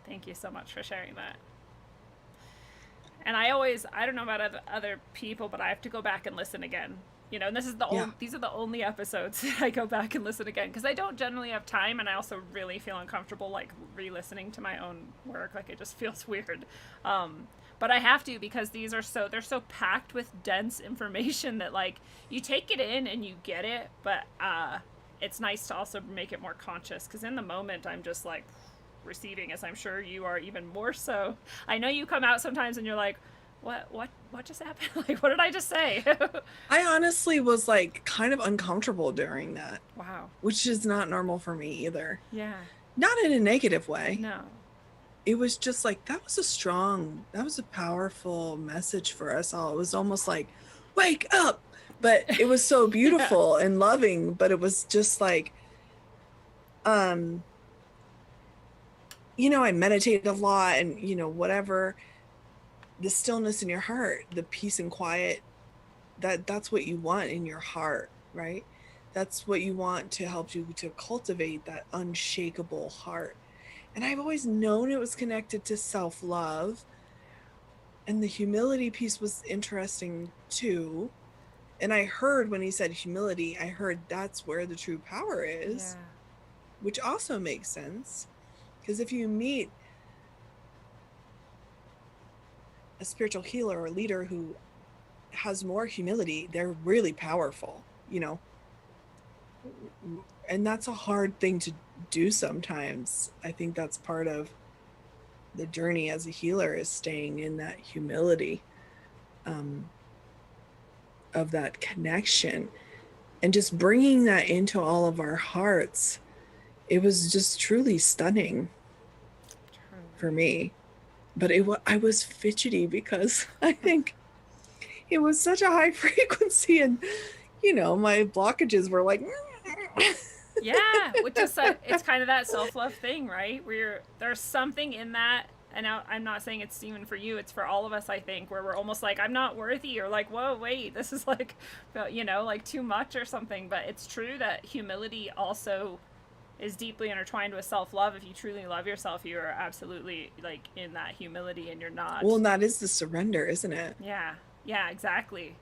Thank you so much for sharing that. And I don't know about other people, but I have to go back and listen again. You know, and this is these are the only episodes that I go back and listen again, because I don't generally have time, and I also really feel uncomfortable like re-listening to my own work. Like it just feels weird. But I have to, because they're so packed with dense information that like you take it in and you get it, but it's nice to also make it more conscious, because in the moment I'm just like receiving, as I'm sure you are even more so. I know you come out sometimes and you're like, what just happened? Like, what did I just say? I honestly was like kind of uncomfortable during that. Wow. Which is not normal for me either. Yeah. Not in a negative way. No. It was just like, that was a powerful message for us all. It was almost like, wake up. But it was so beautiful and loving, but it was just like, you know, I meditated a lot, and, you know, whatever, the stillness in your heart, the peace and quiet, that's what you want in your heart, right? That's what you want to help you to cultivate that unshakable heart. And I've always known it was connected to self-love. And the humility piece was interesting too. And I heard when he said humility, I heard that's where the true power is, which also makes sense. Because if you meet a spiritual healer or leader who has more humility, they're really powerful, you know. And that's a hard thing to do sometimes. I think that's part of the journey as a healer, is staying in that humility, of that connection, and just bringing that into all of our hearts. It was just truly stunning for me. But I was fidgety because I think it was such a high frequency, and, you know, my blockages were like, yeah, which is it's kind of that self-love thing, right? Where there's something in that, and I'm not saying it's even for you, it's for all of us, I think, where we're almost like, I'm not worthy, or like, whoa, wait, this is like, you know, like too much or something. But it's true that humility also is deeply intertwined with self-love. If you truly love yourself, you are absolutely like in that humility, and you're not. Well, and that is the surrender, isn't it? Yeah, exactly.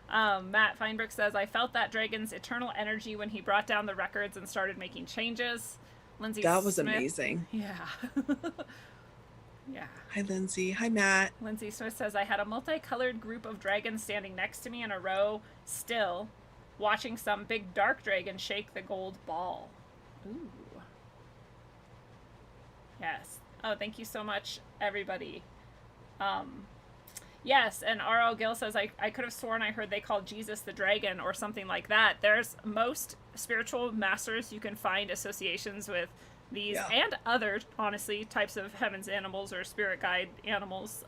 Matt Feinberg says, I felt that dragon's eternal energy when he brought down the records and started making changes. Lindsay That was Smith, amazing. Yeah. Yeah. Hi, Lindsay. Hi, Matt. Lindsay Smith says, I had a multicolored group of dragons standing next to me in a row, still, watching some big dark dragon shake the gold ball. Ooh. Yes. Oh, thank you so much, everybody. Yes, and R.L. Gill says, I could have sworn I heard they called Jesus the dragon or something like that. There's most spiritual masters, you can find associations with these and other, honestly, types of heaven's animals or spirit guide animals.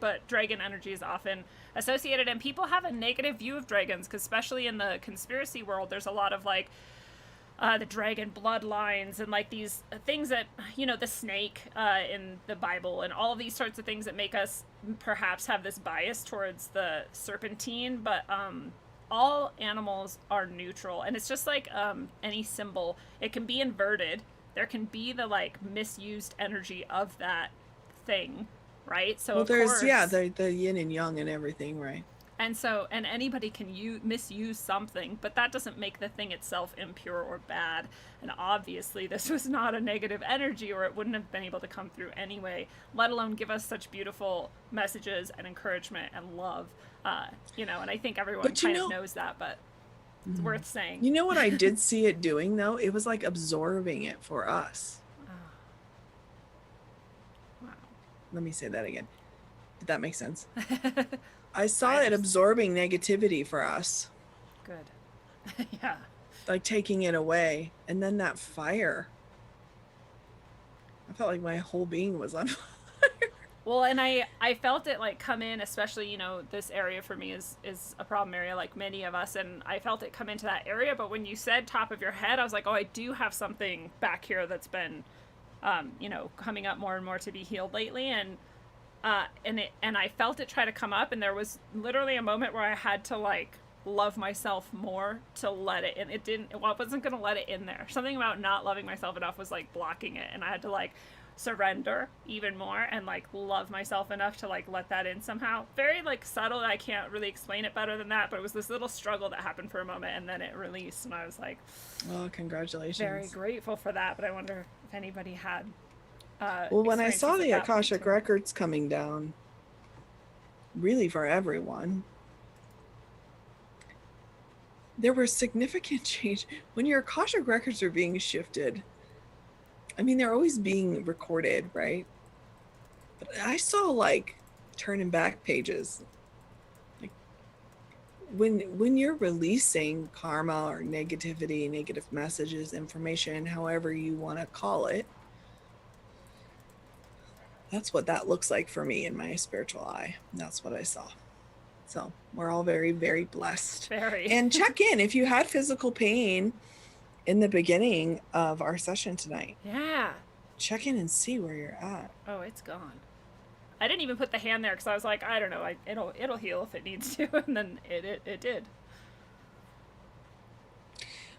But dragon energy is often associated, and people have a negative view of dragons, because especially in the conspiracy world, there's a lot of like the dragon bloodlines and like these things that, you know, the snake in the Bible and all of these sorts of things that make us perhaps have this bias towards the serpentine. But all animals are neutral, and it's just like any symbol. It can be inverted. There can be the like misused energy of that thing, right? So well, there's the yin and yang and everything, right? And so, and anybody can misuse something, but that doesn't make the thing itself impure or bad. And obviously this was not a negative energy, or it wouldn't have been able to come through anyway, let alone give us such beautiful messages and encouragement and love, you know, and I think everyone kind of knows that, but. It's worth saying. You know what I did see it doing though? It was like absorbing it for us. Oh. Wow. Let me say that again. Did that make sense? I saw it absorbing negativity for us. Good. Yeah. Like taking it away. And then that fire. I felt like my whole being was on fire. Well, and I felt it like come in, especially, you know, this area for me is a problem area like many of us, and I felt it come into that area. But when you said top of your head, I was like, oh, I do have something back here that's been, you know, coming up more and more to be healed lately, and I felt it try to come up, and there was literally a moment where I had to like love myself more to let it in. I wasn't gonna let it in there. Something about not loving myself enough was like blocking it, and I had to like surrender even more and like love myself enough to like let that in somehow. Very like subtle. I can't really explain it better than that, but it was this little struggle that happened for a moment, and then it released, and I was like, oh, congratulations. very grateful for that. But I wonder if anybody had well, when I saw the Akashic records coming down, really for everyone, there were significant change. When your Akashic records are being shifted, I mean, they're always being recorded, right? But I saw like turning back pages. Like when you're releasing karma or negativity, negative messages, information, however you want to call it, that's what that looks like for me in my spiritual eye. That's what I saw. So we're all very, very blessed. Very. And check in if you had physical pain in the beginning of our session tonight. Yeah. Check in and see where you're at. Oh, it's gone. I didn't even put the hand there because I was like, I don't know, it'll heal if it needs to, and then it did.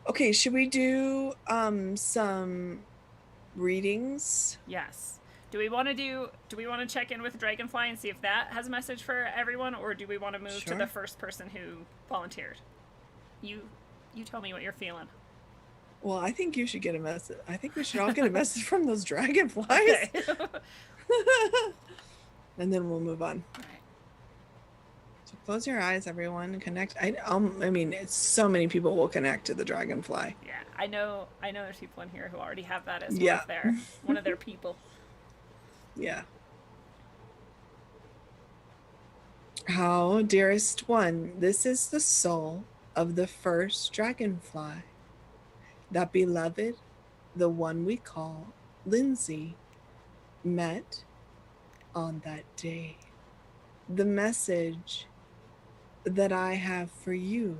Okay, should we do some readings? Yes. Do we want to check in with Dragonfly and see if that has a message for everyone, or do we want to move to the first person who volunteered? You tell me what you're feeling. Well, I think you should get a message. I think we should all get a message from those dragonflies. Okay. And then we'll move on. All right. So close your eyes, everyone, and connect. I mean, it's so many people will connect to the dragonfly. Yeah, I know there's people in here who already have that as one of their people. Yeah. How, dearest one, this is the soul of the first dragonfly. That beloved, the one we call Lindsay, met on that day. The message that I have for you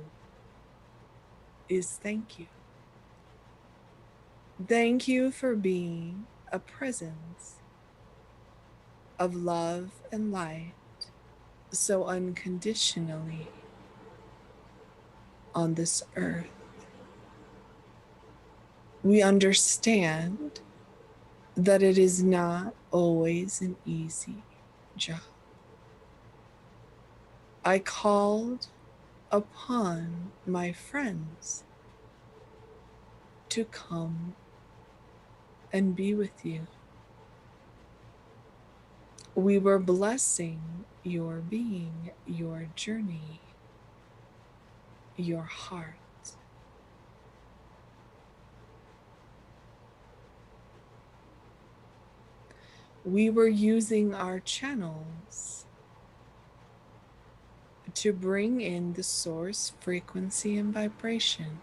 is thank you. Thank you for being a presence of love and light so unconditionally on this earth. We understand that it is not always an easy job. I called upon my friends to come and be with you. We were blessing your being, your journey, your heart. We were using our channels to bring in the source frequency and vibration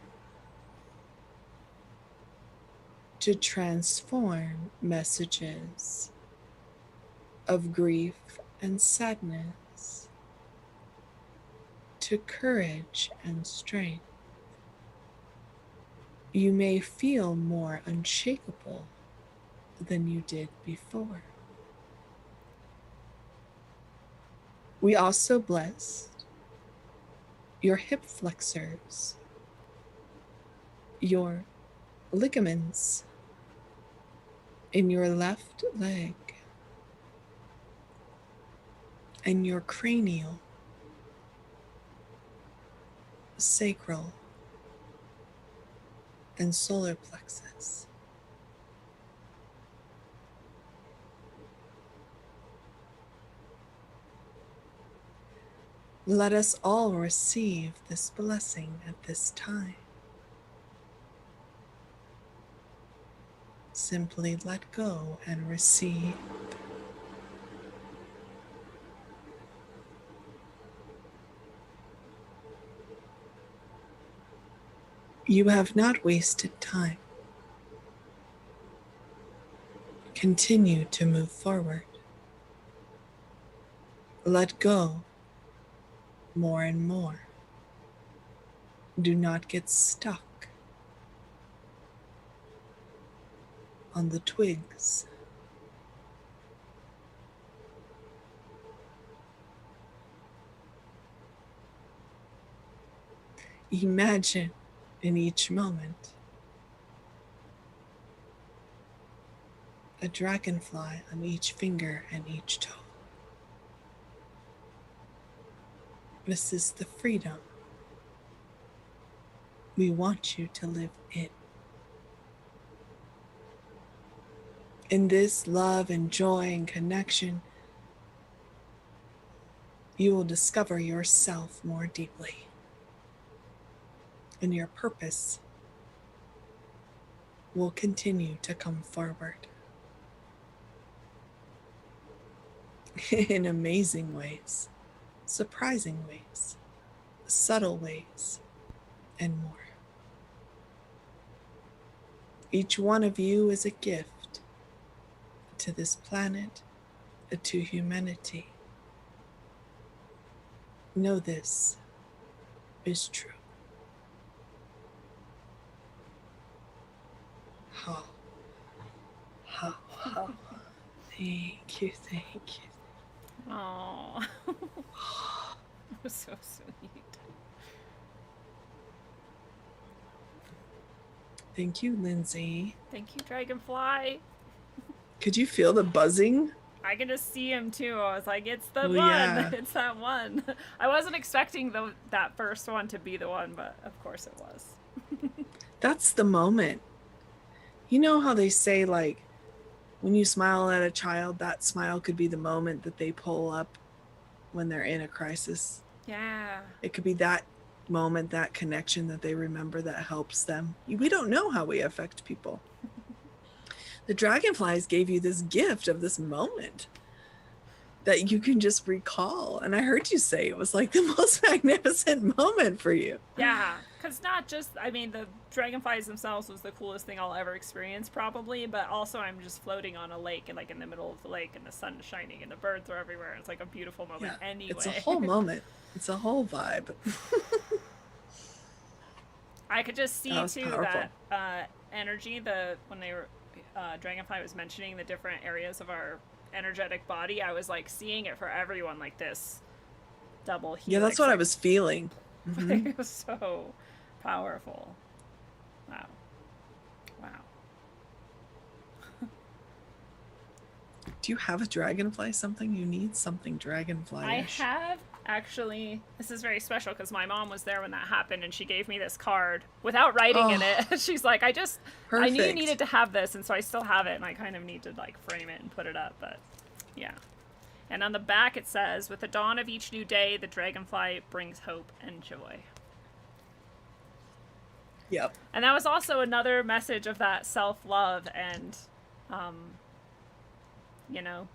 to transform messages of grief and sadness to courage and strength. You may feel more unshakable than you did before. We also blessed your hip flexors, your ligaments in your left leg, and your cranial, sacral, and solar plexus. Let us all receive this blessing at this time. Simply let go and receive. You have not wasted time. Continue to move forward. Let go more and more. Do not get stuck on the twigs. Imagine in each moment a dragonfly on each finger and each toe. This is the freedom we want you to live in. In this love and joy and connection, you will discover yourself more deeply. And your purpose will continue to come forward in amazing ways, surprising ways, subtle ways, and more. Each one of you is a gift to this planet, to humanity. Know this is true. How. Thank you. Oh, it was so sweet. Thank you, Lindsay. Thank you, Dragonfly. Could you feel the buzzing? I can just see him too. I was like, it's the one. Yeah. It's that one. I wasn't expecting that first one to be the one, but of course it was. That's the moment. You know how they say, like, when you smile at a child, that smile could be the moment that they pull up when they're in a crisis. Yeah. It could be that moment, that connection that they remember that helps them. We don't know how we affect people. The dragonflies gave you this gift of this moment that you can just recall. And I heard you say it was like the most magnificent moment for you. Yeah, because not just, I mean, the dragonflies themselves was the coolest thing I'll ever experience probably, but also I'm just floating on a lake and like in the middle of the lake and the sun is shining and the birds are everywhere. It's like a beautiful moment anyway. It's a whole moment. It's a whole vibe. I could just see too powerful. that energy, when they were, Dragonfly was mentioning the different areas of our energetic body. I was like seeing it for everyone, like this double helix. Yeah, that's what I was feeling. Mm-hmm. It was so powerful. Wow. Do you have a dragonfly? Something you need? Something dragonfly-ish? I have actually. This is very special because my mom was there when that happened, and she gave me this card without writing in it. She's like, I knew you needed to have this, and so I still have it, and I kind of need to like frame it and put it up. But yeah. And on the back it says, with the dawn of each new day, the dragonfly brings hope and joy. Yep. And that was also another message of that self-love and,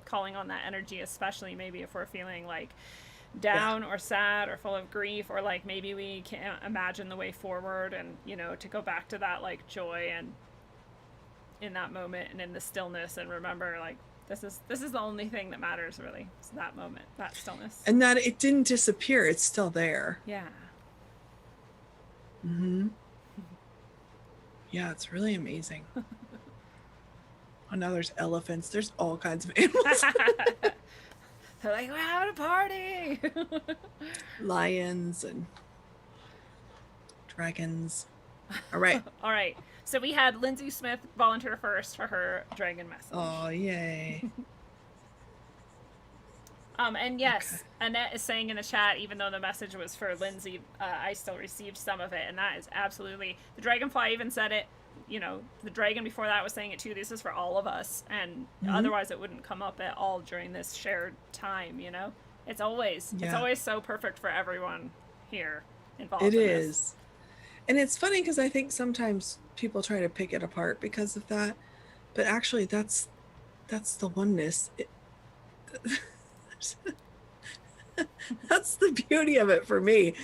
calling on that energy, especially maybe if we're feeling like down or sad or full of grief, or like maybe we can't imagine the way forward, and, to go back to that like joy and in that moment and in the stillness, and remember like, this is the only thing that matters, really. It's that moment, that stillness. And that it didn't disappear. It's still there. Yeah. Mm-hmm. Yeah, it's really amazing. Oh, now there's elephants. There's all kinds of animals. They're like, we're having a party. Lions and dragons. All right. All right. So we had Lindsay Smith volunteer first for her dragon message. Oh, yay. And yes, okay. Annette is saying in the chat, even though the message was for Lindsay, I still received some of it. And that is absolutely, the dragonfly even said it, the dragon before that was saying it too. This is for all of us. And otherwise it wouldn't come up at all during this shared time, It's always so perfect for everyone here involved. It in is. This. And it's funny because I think sometimes people try to pick it apart because of that, but actually that's the oneness. That's the beauty of it for me.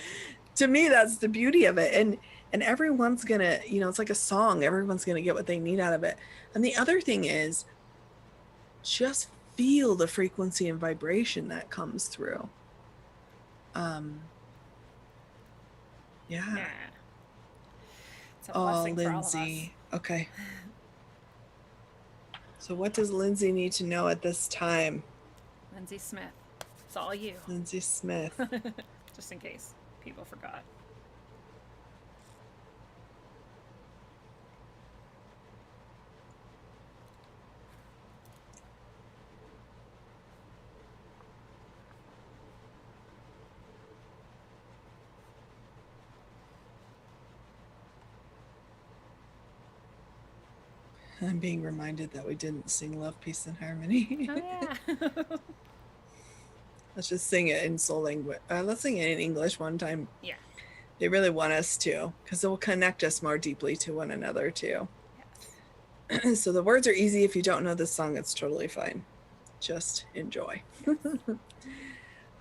To me, that's the beauty of it. And everyone's gonna, it's like a song. Everyone's gonna get what they need out of it. And the other thing is, just feel the frequency and vibration that comes through. Yeah. It's a blessing for all of us. Lindsay. Okay. So what does Lindsay need to know at this time? Lindsay Smith. It's all you. Lindsay Smith. Just in case people forgot. I'm being reminded that we didn't sing Love, Peace, and Harmony. Oh, yeah. Let's just sing it in soul language. Let's sing it in English one time. Yeah. They really want us to, because it will connect us more deeply to one another, too. Yes. So the words are easy. If you don't know this song, it's totally fine. Just enjoy.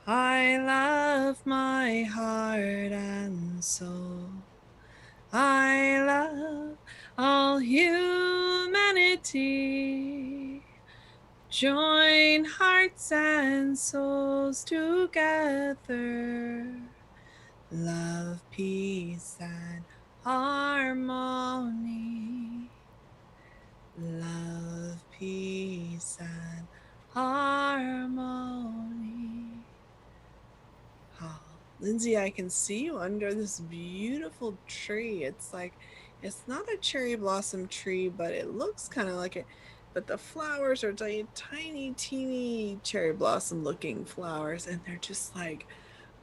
I love my heart and soul. I love all humanity. Join hearts and souls together. Love, peace, and harmony. Love, peace, and harmony. Oh, Lindsay, I can see you under this beautiful tree. It's not a cherry blossom tree, but it looks kind of like it. But the flowers are tiny, teeny cherry blossom looking flowers, and they're just like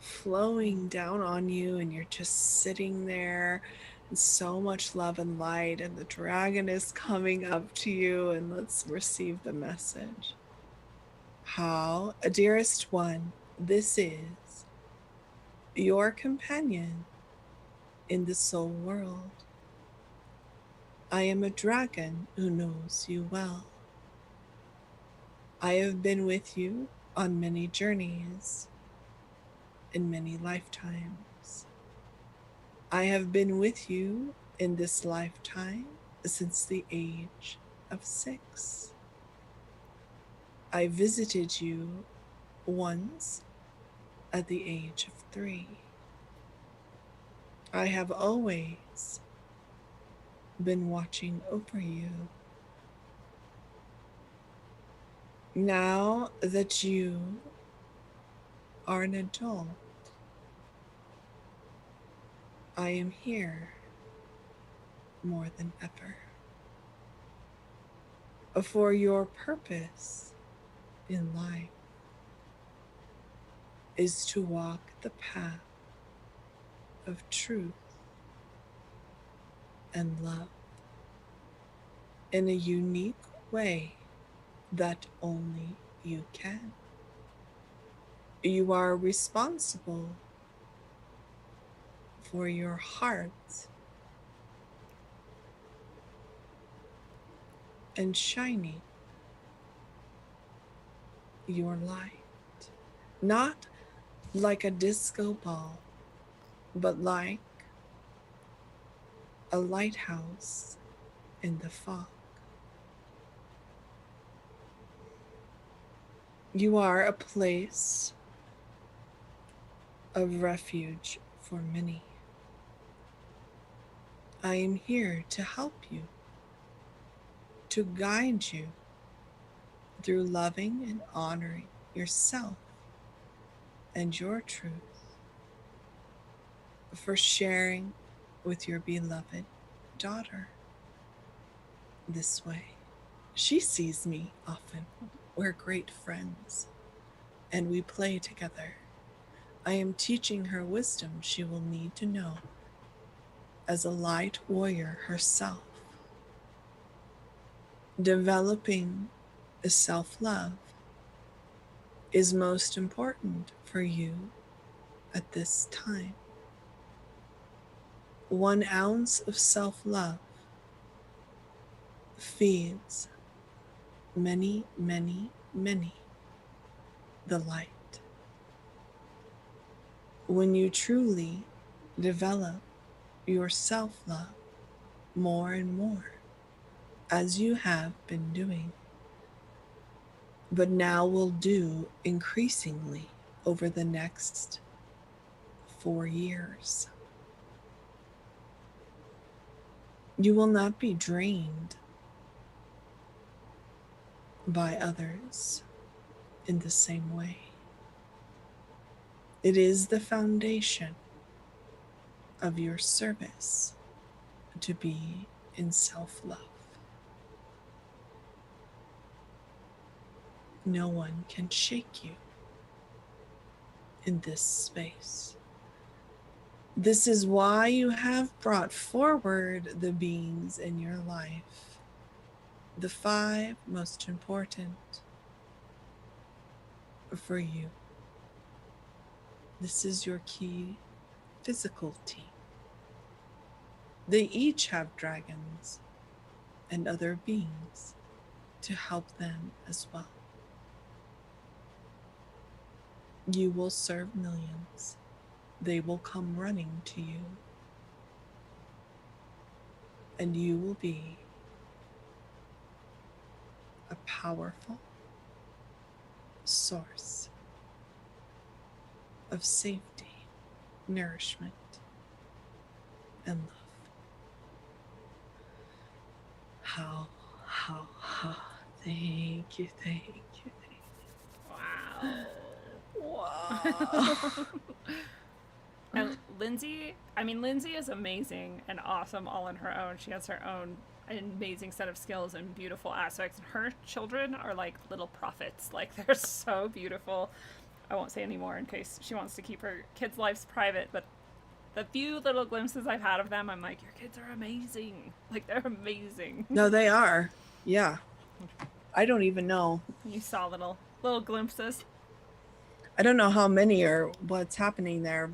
flowing down on you, and you're just sitting there, and so much love and light, and the dragon is coming up to you, and let's receive the message. How, dearest one, this is your companion in the soul world. I am a dragon who knows you well. I have been with you on many journeys, in many lifetimes. I have been with you in this lifetime since the age of 6. I visited you once at the age of 3. I have always been watching over you. Now that you are an adult, I am here more than ever. For your purpose in life is to walk the path of truth and love in a unique way that only you can. You are responsible for your heart and shining your light, not like a disco ball, but like a lighthouse in the fog. You are a place of refuge for many. I am here to help you, to guide you through loving and honoring yourself and your truth, for sharing with your beloved daughter this way. She sees me often. We're great friends, and we play together. I am teaching her wisdom she will need to know as a light warrior herself, developing a self-love is most important for you at this time. 1 ounce of self-love feeds many, many, many the light. When you truly develop your self-love more and more, as you have been doing, but now will do increasingly over the next 4 years, you will not be drained by others in the same way. It is the foundation of your service to be in self-love. No one can shake you in this space. This is why you have brought forward the beings in your life, the 5 most important for you. This is your key physical team. They each have dragons and other beings to help them as well. You will serve millions. They will come running to you. And you will be a powerful source of safety, nourishment, and love. How, thank you, thank you, thank you. Wow. Wow. And Lindsay is amazing and awesome all on her own. She has her own amazing set of skills and beautiful aspects. And her children are like little prophets. Like, they're so beautiful. I won't say any more in case she wants to keep her kids' lives private, but the few little glimpses I've had of them, I'm like, your kids are amazing. Like, they're amazing. No, they are. Yeah. I don't even know. You saw little glimpses. I don't know how many are what's happening there.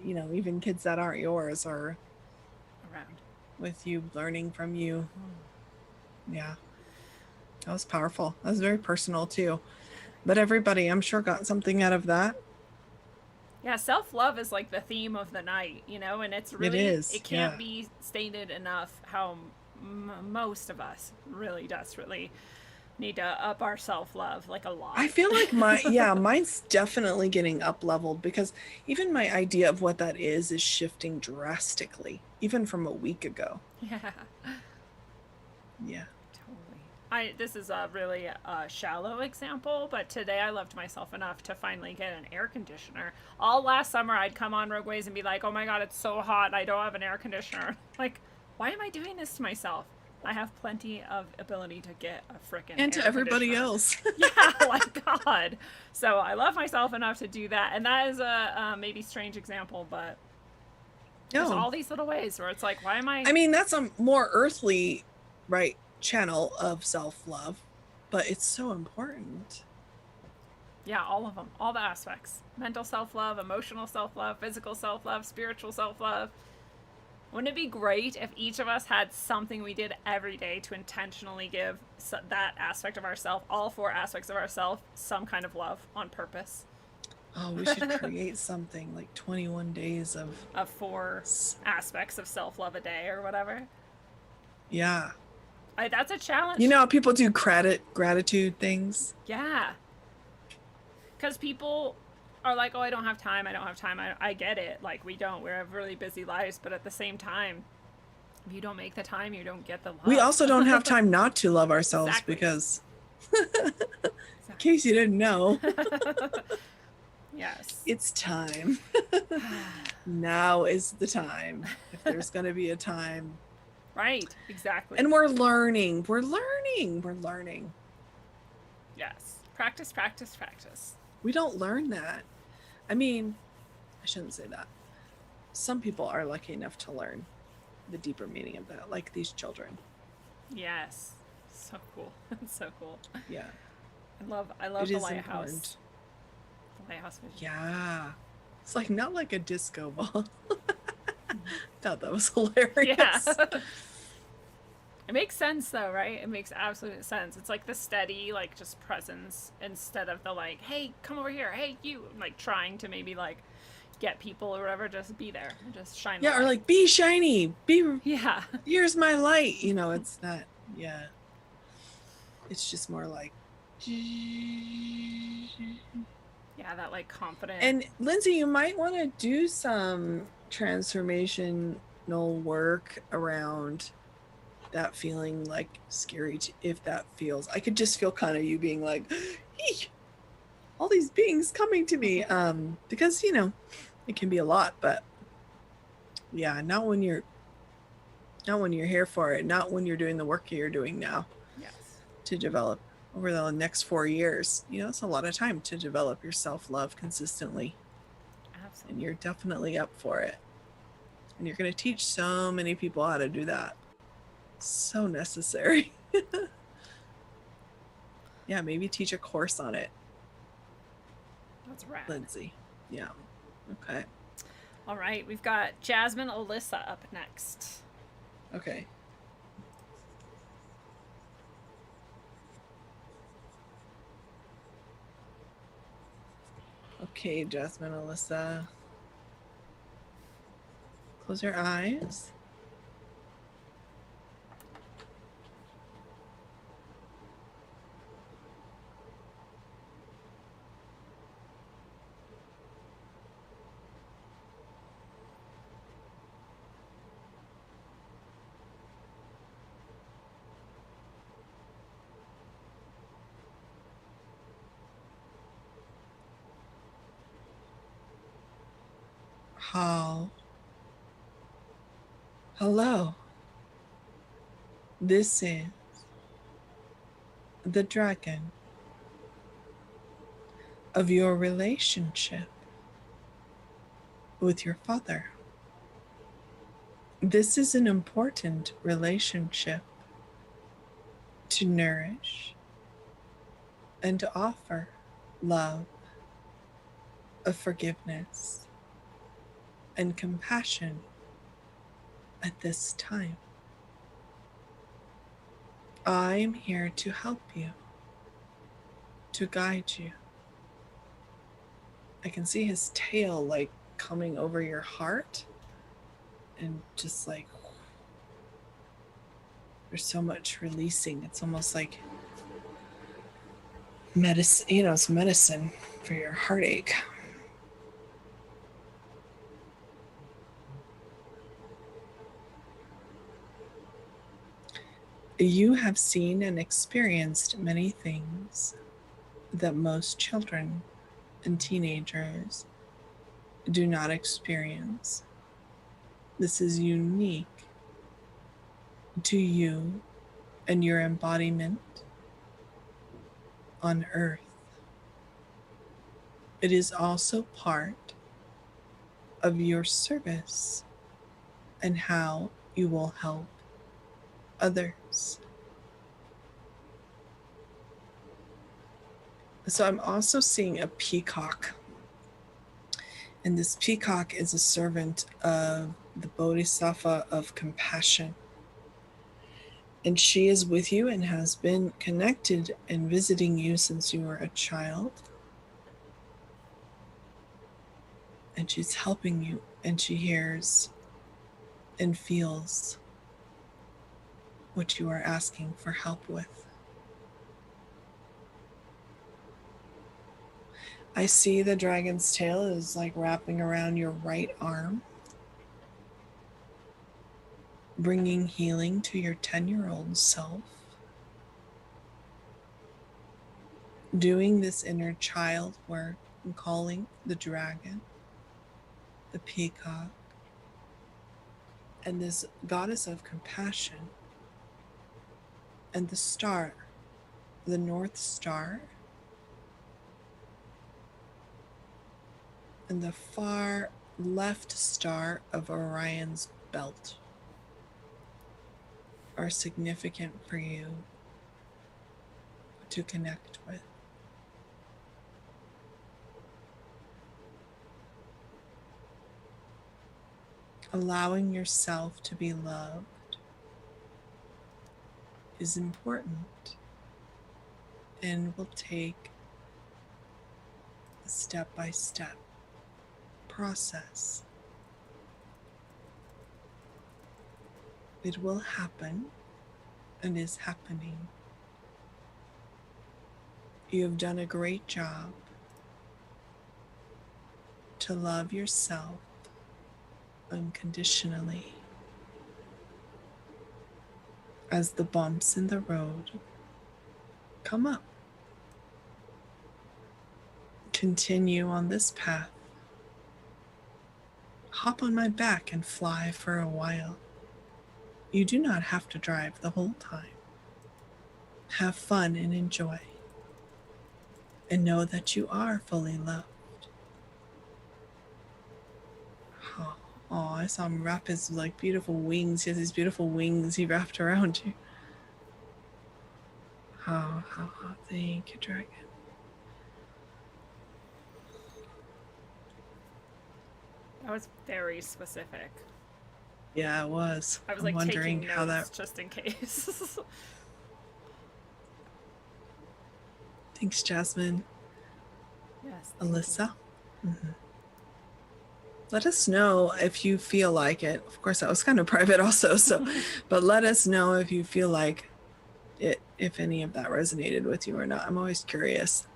Even kids that aren't yours are Around. with you, learning from you. Yeah. That was powerful. That was very personal too. But everybody, I'm sure, got something out of that. Yeah, self-love is like the theme of the night, and it's really, it can't be stated enough how most of us really desperately need to up our self-love, like, a lot. I feel like mine's definitely getting up leveled, because even my idea of what that is shifting drastically, even from a week ago. Yeah. This is a really shallow example, but today I loved myself enough to finally get an air conditioner. All last summer I'd come on Rogue Ways and be like, oh my god, it's so hot, I don't have an air conditioner. Like, why am I doing this to myself? I have plenty of ability to get a frickin' and to everybody else. Yeah, like, God. So I love myself enough to do that, and that is a maybe strange example, but there's all these little ways where it's like, why am I mean, that's a more earthly, right, channel of self-love, but it's so important. Yeah, all of them, all the aspects. Mental self-love, emotional self-love, physical self-love, spiritual self-love. Wouldn't it be great if each of us had something we did every day to intentionally give that aspect of ourselves, all 4 aspects of ourselves, some kind of love on purpose? Oh, we should create something like 21 days of 4 aspects of self-love a day or whatever. Yeah. That's a challenge. You know how people do gratitude things? Yeah. Because people are like, oh, I don't have time. I get it. Like, we have really busy lives, but at the same time, if you don't make the time, you don't get the love. We also don't have time not to love ourselves. Exactly. Because in case you didn't know. Yes. It's time. Now is the time. If there's going to be a time. Right, exactly. And we're learning. Yes. Practice, practice, practice. We don't learn that. I mean, I shouldn't say that. Some people are lucky enough to learn the deeper meaning of that, like these children. Yes. So cool. It's so cool. Yeah. I love the lighthouse. auspicious. Yeah. It's like not like a disco ball. Thought that was hilarious. Yeah. It makes sense though, right? It makes absolute sense. It's like the steady, like, just presence instead of the like, hey, come over here, hey, you, like trying to maybe like get people or whatever. Just be there, just shine. Yeah, or like, be shiny, be. Yeah. Here's my light. You know, it's not. Yeah. It's just more like. Yeah, that like confident. And Lindsay, you might want to do some transformational work around that feeling like scary if that feels. I could just feel kind of you being like, eek, all these beings coming to me, because you know it can be a lot, but yeah, not when you're here for it, not when you're doing the work you're doing now. Yes. To develop over the next 4 years, you know, it's a lot of time to develop your self-love consistently. Absolutely. And you're definitely up for it, and you're going to teach so many people how to do that. So necessary. Yeah, maybe teach a course on it. That's rad. Lindsay. Yeah. Okay. All right, we've got Jasmine Alyssa up next. Okay. Okay, Jasmine Alyssa. Close your eyes. Hello. This is the dragon of your relationship with your father. This is an important relationship to nourish and to offer love, of forgiveness, and compassion at this time. I'm here to help you, to guide you. I can see his tail like coming over your heart, and just like there's so much releasing. It's almost like medicine, you know, it's medicine for your heartache. You have seen and experienced many things that most children and teenagers do not experience. This is unique to you and your embodiment on Earth. It is also part of your service and how you will help others. So I'm also seeing a peacock, and this peacock is a servant of the Bodhisattva of compassion, and she is with you and has been connected and visiting you since you were a child, and she's helping you, and she hears and feels what you are asking for help with. I see the dragon's tail is like wrapping around your right arm, bringing healing to your 10-year-old self, doing this inner child work and calling the dragon, the peacock, and this goddess of compassion, and the star, the North Star, and the far left star of Orion's belt are significant for you to connect with. allowing yourself to be loved is important and will take a step-by-step process. It will happen and is happening. You have done a great job to love yourself unconditionally. As the bumps in the road come up, continue on this path. Hop on my back and fly for a while. You do not have to drive the whole time. Have fun and enjoy. And know that you are fully loved. Oh, I saw him wrap his beautiful wings. He has these beautiful wings he wrapped around you. Oh, thank you, dragon. That was very specific. Yeah, it was. I was I'm wondering taking how notes that. just in case. Thanks, Jasmine. Yes. Alyssa. Mm-hmm. Let us know if you feel like it. Of course, that was kind of private also. So, but let us know if you feel like it, if any of that resonated with you or not. I'm always curious.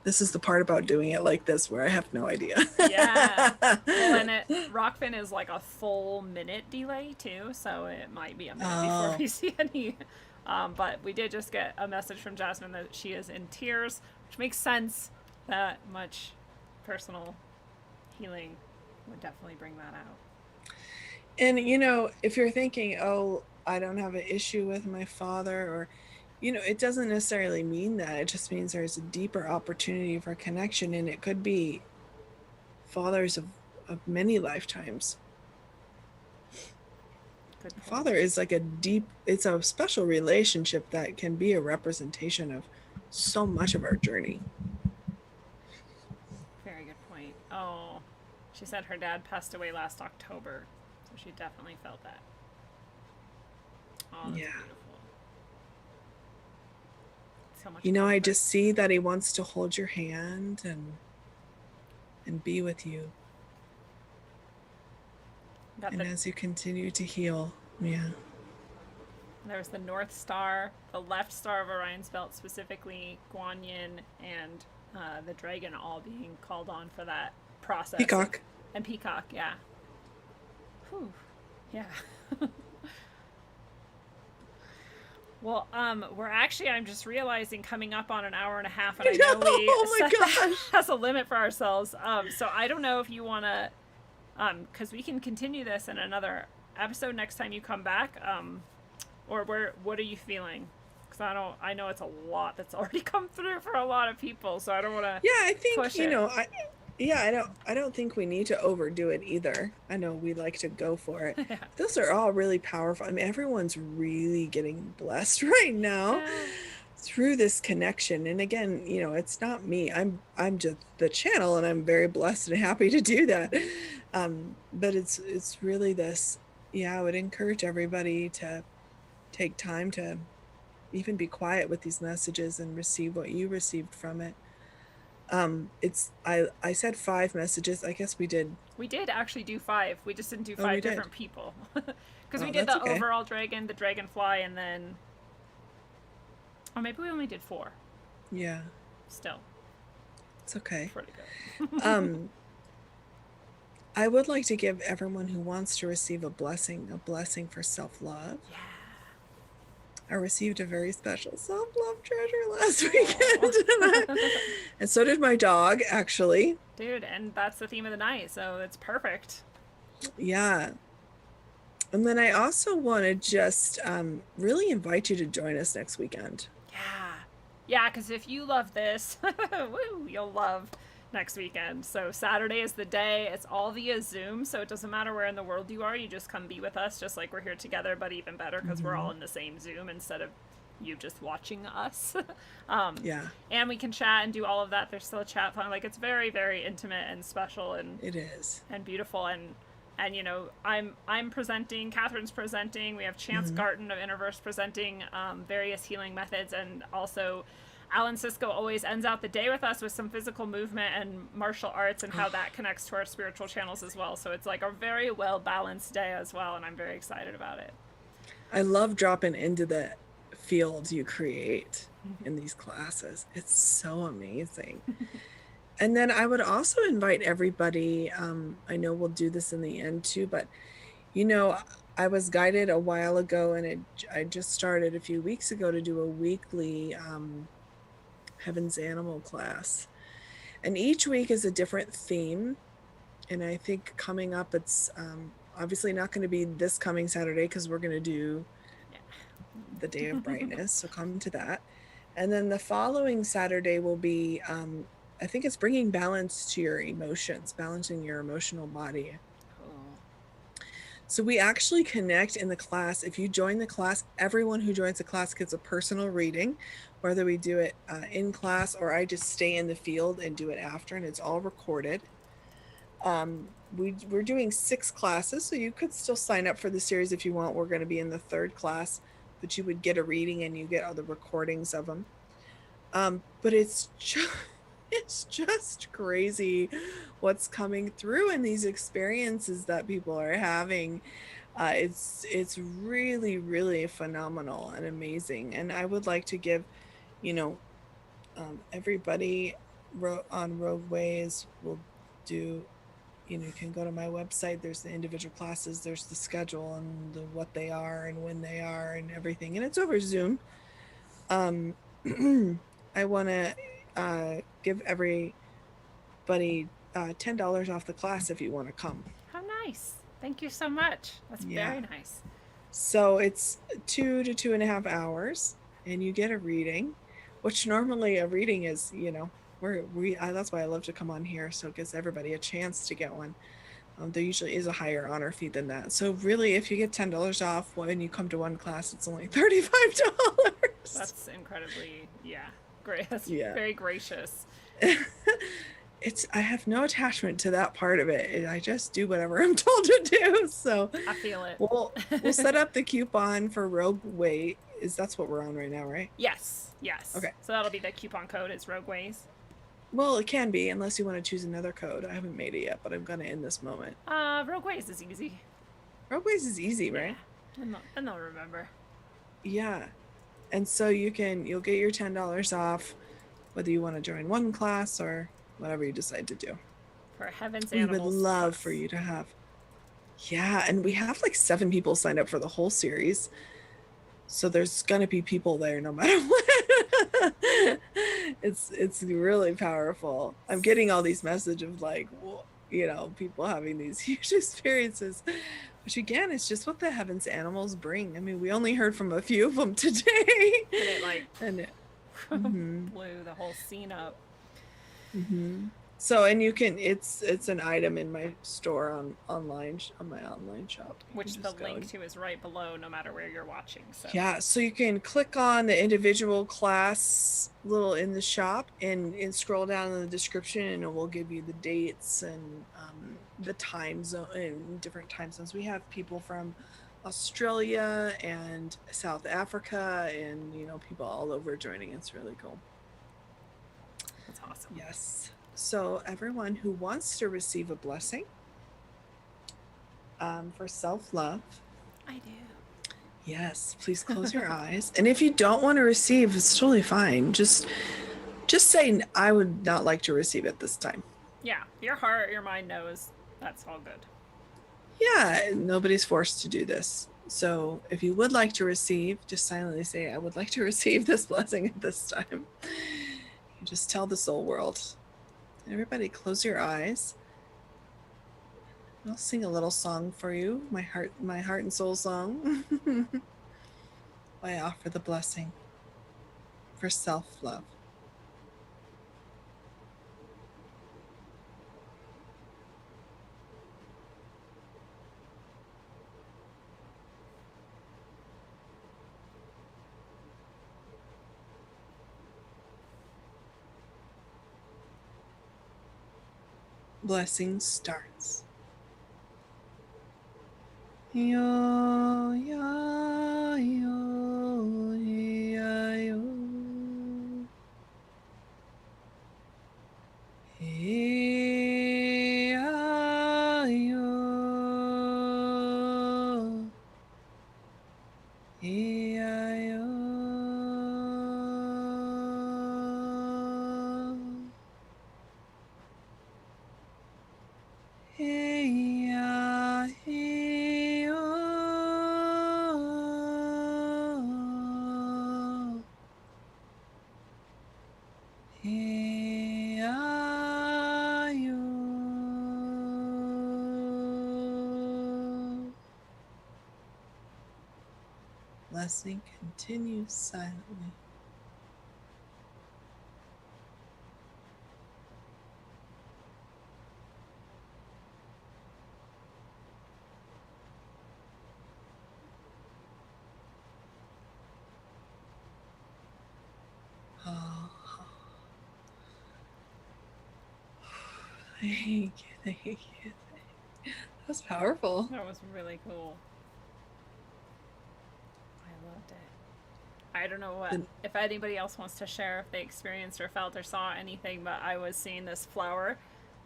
This is the part about doing it like this where I have no idea. Yeah. Well, and Rockfin is like a full minute delay too, so it might be a minute before we see any. But we did just get a message from Jasmine that she is in tears, which makes sense. That much personal healing would definitely bring that out. And, if you're thinking, oh, I don't have an issue with my father, or, it doesn't necessarily mean that. It just means there's a deeper opportunity for connection. And it could be fathers of many lifetimes. Father is like it's a special relationship that can be a representation of so much of our journey. Very good point. Oh, she said her dad passed away last October, so she definitely felt that. Oh, that's beautiful. So much comfort. I just see that he wants to hold your hand and be with you. And as you continue to heal, There's the North Star, the left star of Orion's belt, specifically Guan Yin, and the dragon all being called on for that process. Peacock. And Peacock, yeah. Whew. Yeah. Well, I'm just realizing coming up on an hour and a half, and I know we set that as a limit for ourselves. So I don't know if you want to, because we can continue this in another episode next time you come back. Or what are you feeling? Because I know it's a lot that's already come through for a lot of people, so I don't want to. Yeah, I think I don't think we need to overdo it either. I know we like to go for it. Yeah. Those are all really powerful. I mean, everyone's really getting blessed right now through this connection. And again, it's not me. I'm just the channel, and I'm very blessed and happy to do that. But it's really this. Yeah, I would encourage everybody to take time to even be quiet with these messages and receive what you received from it. I said 5 messages. I guess we did actually do 5. We just didn't do 5 different people because we did the overall dragon, the dragonfly, and then maybe we only did 4. Yeah, still it's okay. Pretty good. I would like to give everyone who wants to receive a blessing for self-love. Yeah. I received a very special self-love treasure last weekend. And so did my dog, actually. Dude, and that's the theme of the night, so it's perfect. Yeah. And then I also want to just really invite you to join us next weekend. Yeah, because if you love this, woo, you'll love next weekend. So Saturday is the day. It's all via Zoom, so it doesn't matter where in the world you are. You just come be with us, just like we're here together, but even better because we're all in the same Zoom instead of you just watching us. And we can chat and do all of that. There's still a chat phone. Like, it's very, very intimate and special, and it is, and beautiful. And And I'm presenting, Catherine's presenting, we have Chance Garton of Interverse presenting various healing methods, and also Alan Sisko always ends out the day with us with some physical movement and martial arts and how that connects to our spiritual channels as well. So it's like a very well balanced day as well, and I'm very excited about it. I love dropping into the fields you create in these classes. It's so amazing. And then I would also invite everybody, I know we'll do this in the end too, but I was guided a while ago, and I just started a few weeks ago to do a weekly Heaven's Animal class. And each week is a different theme. And I think coming up, it's obviously not going to be this coming Saturday because we're going to do the Day of Brightness. So come to that. And then the following Saturday will be, I think it's bringing balance to your emotions, balancing your emotional body. So we actually connect in the class. If you join the class, everyone who joins the class gets a personal reading, whether we do it in class or I just stay in the field and do it after, and it's all recorded. We're doing 6 classes, so you could still sign up for the series if you want. We're going to be in the 3rd class, but you would get a reading and you get all the recordings of them. But it's just crazy what's coming through in these experiences that people are having. It's really, really phenomenal and amazing. And I would like to give, everybody on Rogue Ways will do, you can go to my website. There's the individual classes, there's the schedule and what they are and when they are and everything. And it's over Zoom. I want to give everybody $10 off the class if you want to come. How nice. Thank you so much. That's very nice. So it's 2 to 2.5 hours, and you get a reading, which normally a reading is, that's why I love to come on here. So it gives everybody a chance to get one. There usually is a higher honor fee than that. So really, if you get $10 off when you come to one class, it's only $35. That's incredibly, great. That's very gracious. I have no attachment to that part of it. I just do whatever I'm told to do. So I feel it. We'll set up the coupon for Rogue Way. That's what we're on right now, right? Yes. Okay. So that'll be the coupon code is Rogue Ways. Well, it can be, unless you want to choose another code. I haven't made it yet, but I'm going to in this moment. Rogue Ways is easy. Rogue Ways is easy, right? And they'll remember. Yeah. And so you'll get your $10 off, whether you want to join one class or whatever you decide to do. For Heaven's Animals. We would love for you to have. Yeah, and we have like 7 people signed up for the whole series. So there's going to be people there no matter what. It's really powerful. I'm getting all these messages of like, people having these huge experiences. Which again, it's just what the Heaven's Animals bring. I mean, we only heard from a few of them today. And it blew the whole scene up. Mm-hmm. So, and you can, it's an item in my store on my online shop. Which the link to is right below, no matter where you're watching. So yeah, so you can click on the individual class little in the shop and scroll down in the description, and it will give you the dates and the time zone and different time zones. We have people from Australia and South Africa and people all over joining. It's really cool. That's awesome. Yes. So everyone who wants to receive a blessing for self-love. I do. Yes, please close your eyes. And if you don't want to receive, it's totally fine. Just say, I would not like to receive it this time. Yeah, your heart, your mind knows. That's all good. Yeah, nobody's forced to do this. So if you would like to receive, just silently say, I would like to receive this blessing at this time. You just tell the soul world. Everybody close your eyes. I'll sing a little song for you, my heart and soul song. I offer the blessing for self-love. Blessing starts. Yo, ya, yo, ya, yo. Hey, ya, yo. Hey, ya, yo. Hey, ya, hey, yo. Hey, ya, yo. Blessing continues silently. Oh, thank you, thank you. That was powerful. That was really cool. I loved it. I don't know what if anybody else wants to share if they experienced or felt or saw anything, but I was seeing this flower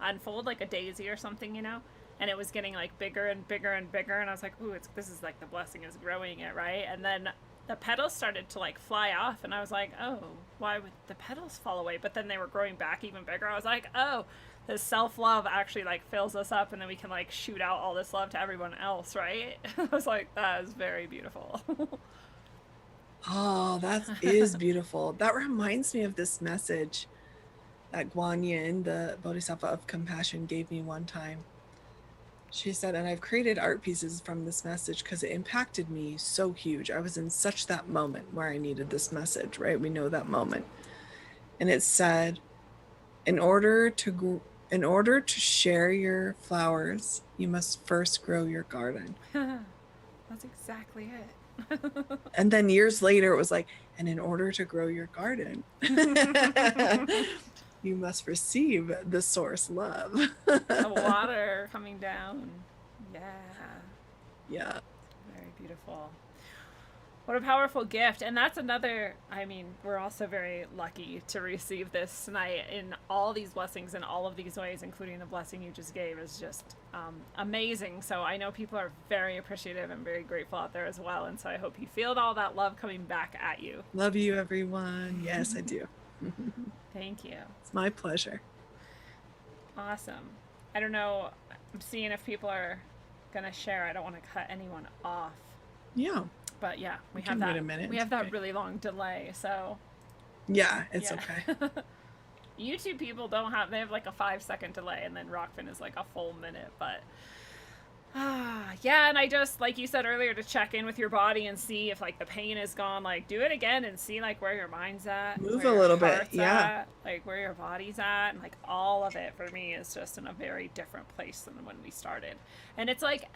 unfold like a daisy or something, you know, and it was getting like bigger and bigger and bigger, and I was like, ooh, this is like the blessing is growing it, right? And then the petals started to like fly off, and I was like, oh, why would the petals fall away? But then they were growing back even bigger. I was like, oh, this self-love actually like fills us up, and then we can like shoot out all this love to everyone else, right? I was like, that is very beautiful. Oh, that is beautiful. That reminds me of this message that Guan Yin, the Bodhisattva of Compassion, gave me one time. She said, and I've created art pieces from this message because it impacted me so huge. I was in such that moment where I needed this message, right? We know that moment. And it said, in order to share your flowers, you must first grow your garden. That's exactly it. And then years later, it was like, and in order to grow your garden, you must receive the source love. The water coming down. Yeah. Yeah. Very beautiful. What a powerful gift. And that's another, I mean, we're also very lucky to receive this tonight in all these blessings in all of these ways, including the blessing you just gave is just amazing. So I know people are very appreciative and very grateful out there as well. And so I hope you feel all that love coming back at you. Love you, everyone. Yes, I do. Thank you. It's my pleasure. Awesome. I don't know. I'm seeing if people are going to share. I don't want to cut anyone off. Yeah. But yeah, we can have that. wait a minute. We have It's that okay. really long delay, so Yeah, it's okay. YouTube people don't have. They have like a 5-second delay, and then Rockfin is like a full minute. But yeah, and I just like you said earlier to check in with your body and see if like the pain is gone. Like do it again and see like where your mind's at, Move where a your little bit, heart's yeah. at, like where your body's at, and like all of it for me is just in a very different place than when we started. And it's like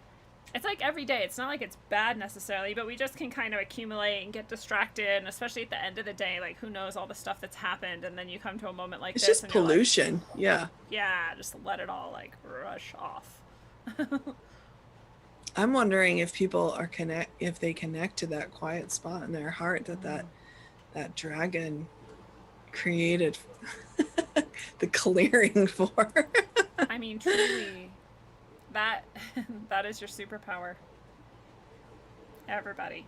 every day. It's not like it's bad necessarily, but we just can kind of accumulate and get distracted, and especially at the end of the day, like who knows all the stuff that's happened, and then you come to a moment like It's this just and you're like, pollution. Yeah. yeah, just let it all like rush off. I'm wondering if people are if they connect to that quiet spot in their heart that dragon created the clearing for. I mean, truly, that is your superpower. Everybody,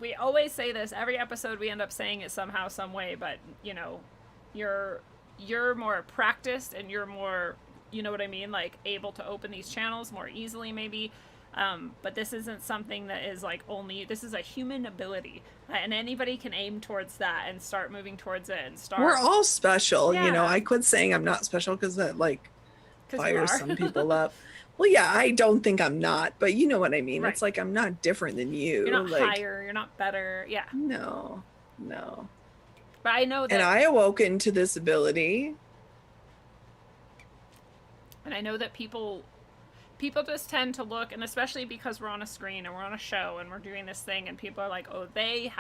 we always say this every episode. We end up saying it somehow, some way. But you know, you're more practiced, and you're more, you know what I mean, like able to open these channels more easily, maybe. But this isn't something that is like only. This is a human ability, and anybody can aim towards that and start moving towards it and start. We're all special, you know. Yeah. I quit saying I'm not special because that like 'Cause you fires are. some people up. Well, yeah, I don't think I'm not, but you know what I mean. Right. It's like I'm not different than you. You're not like, higher. You're not better. Yeah. No. But I know that. And I awoken to this ability. And I know that people just tend to look, and especially because we're on a screen and we're on a show and we're doing this thing, and people are like, oh, they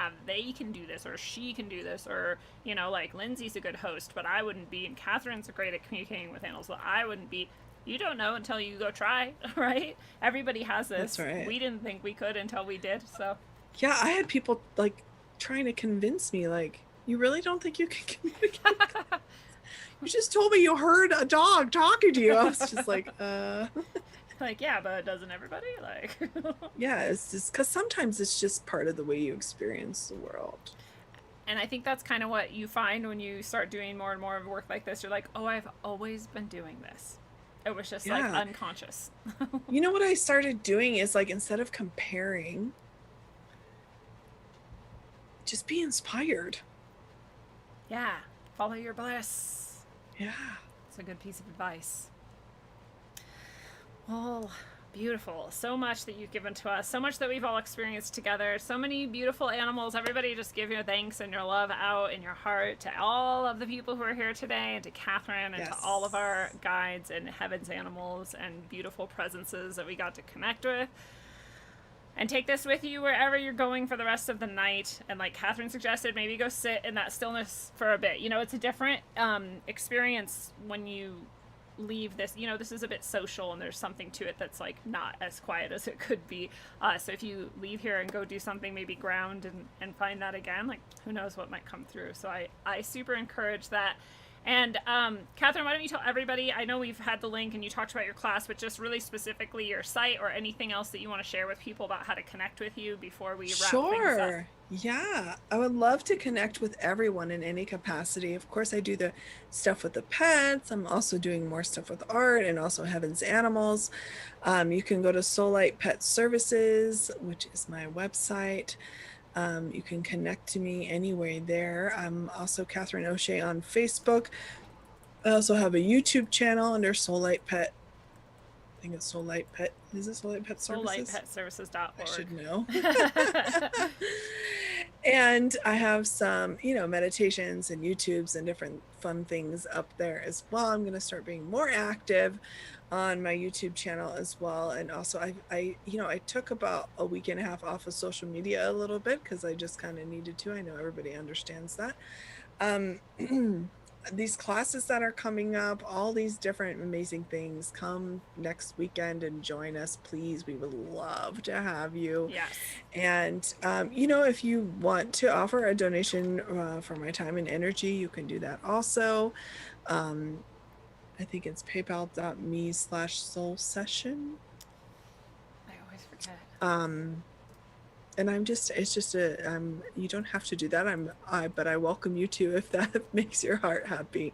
can do this, or she can do this, or, you know, like Lindsay's a good host, but I wouldn't be, and Catherine's great at communicating with animals, but I wouldn't be. You don't know until you go try, right? Everybody has this. That's right. We didn't think we could until we did. So Yeah, I had people like trying to convince me, like, you really don't think you can communicate? You just told me you heard a dog talking to you. I was just like, like, yeah, but doesn't everybody? Like, yeah, it's just because sometimes it's just part of the way you experience the world. and I think that's kind of what you find when you start doing more and more of work like this. You're like, oh, I've always been doing this. It was just like unconscious. You know what I started doing is, like, instead of comparing, just be inspired. Yeah, follow your bliss. Yeah. It's a good piece of advice. Well, beautiful. So much that you've given to us, so much that we've all experienced together, so many beautiful animals. Everybody just give your thanks and your love out in your heart to all of the people who are here today, and to Katherine, and to all of our guides and heaven's animals and beautiful presences that we got to connect with. And take this with you wherever you're going for the rest of the night. And like Katherine suggested, maybe go sit in that stillness for a bit. You know, it's a different experience when you leave this. You know, this is a bit social, and there's something to it that's like not as quiet as it could be. So if you leave here and go do something, maybe ground and find that again, like who knows what might come through. So I super encourage that. And Katherine, why don't you tell everybody, I know we've had the link and you talked about your class, but just really specifically your site or anything else that you want to share with people about how to connect with you before we wrap things up. Yeah, I would love to connect with everyone in any capacity. Of course, I do the stuff with the pets. I'm also doing more stuff with art and also Heaven's Animals. You can go to Soul Light Pet Services, which is my website. You can connect to me anyway there. I'm also Katherine O'Shea on Facebook. I also have a YouTube channel under Soul Light Pet. I think it's Soul Light Pet. Is it Soul Light Pet Services? SoulLightPetServices.org. I should know. And I have some, meditations and YouTubes and different fun things up there as well. I'm going to start being more active on my YouTube channel as well. And also I took about a week and a half off of social media a little bit because I just kind of needed to. I know everybody understands that. These classes that are coming up, all these different amazing things, come next weekend and join us, please. We would love to have you. Yes. And, if you want to offer a donation for my time and energy, you can do that also. I think it's paypal.me/soul session. I always forget. And you don't have to do that. But I welcome you to, if that makes your heart happy.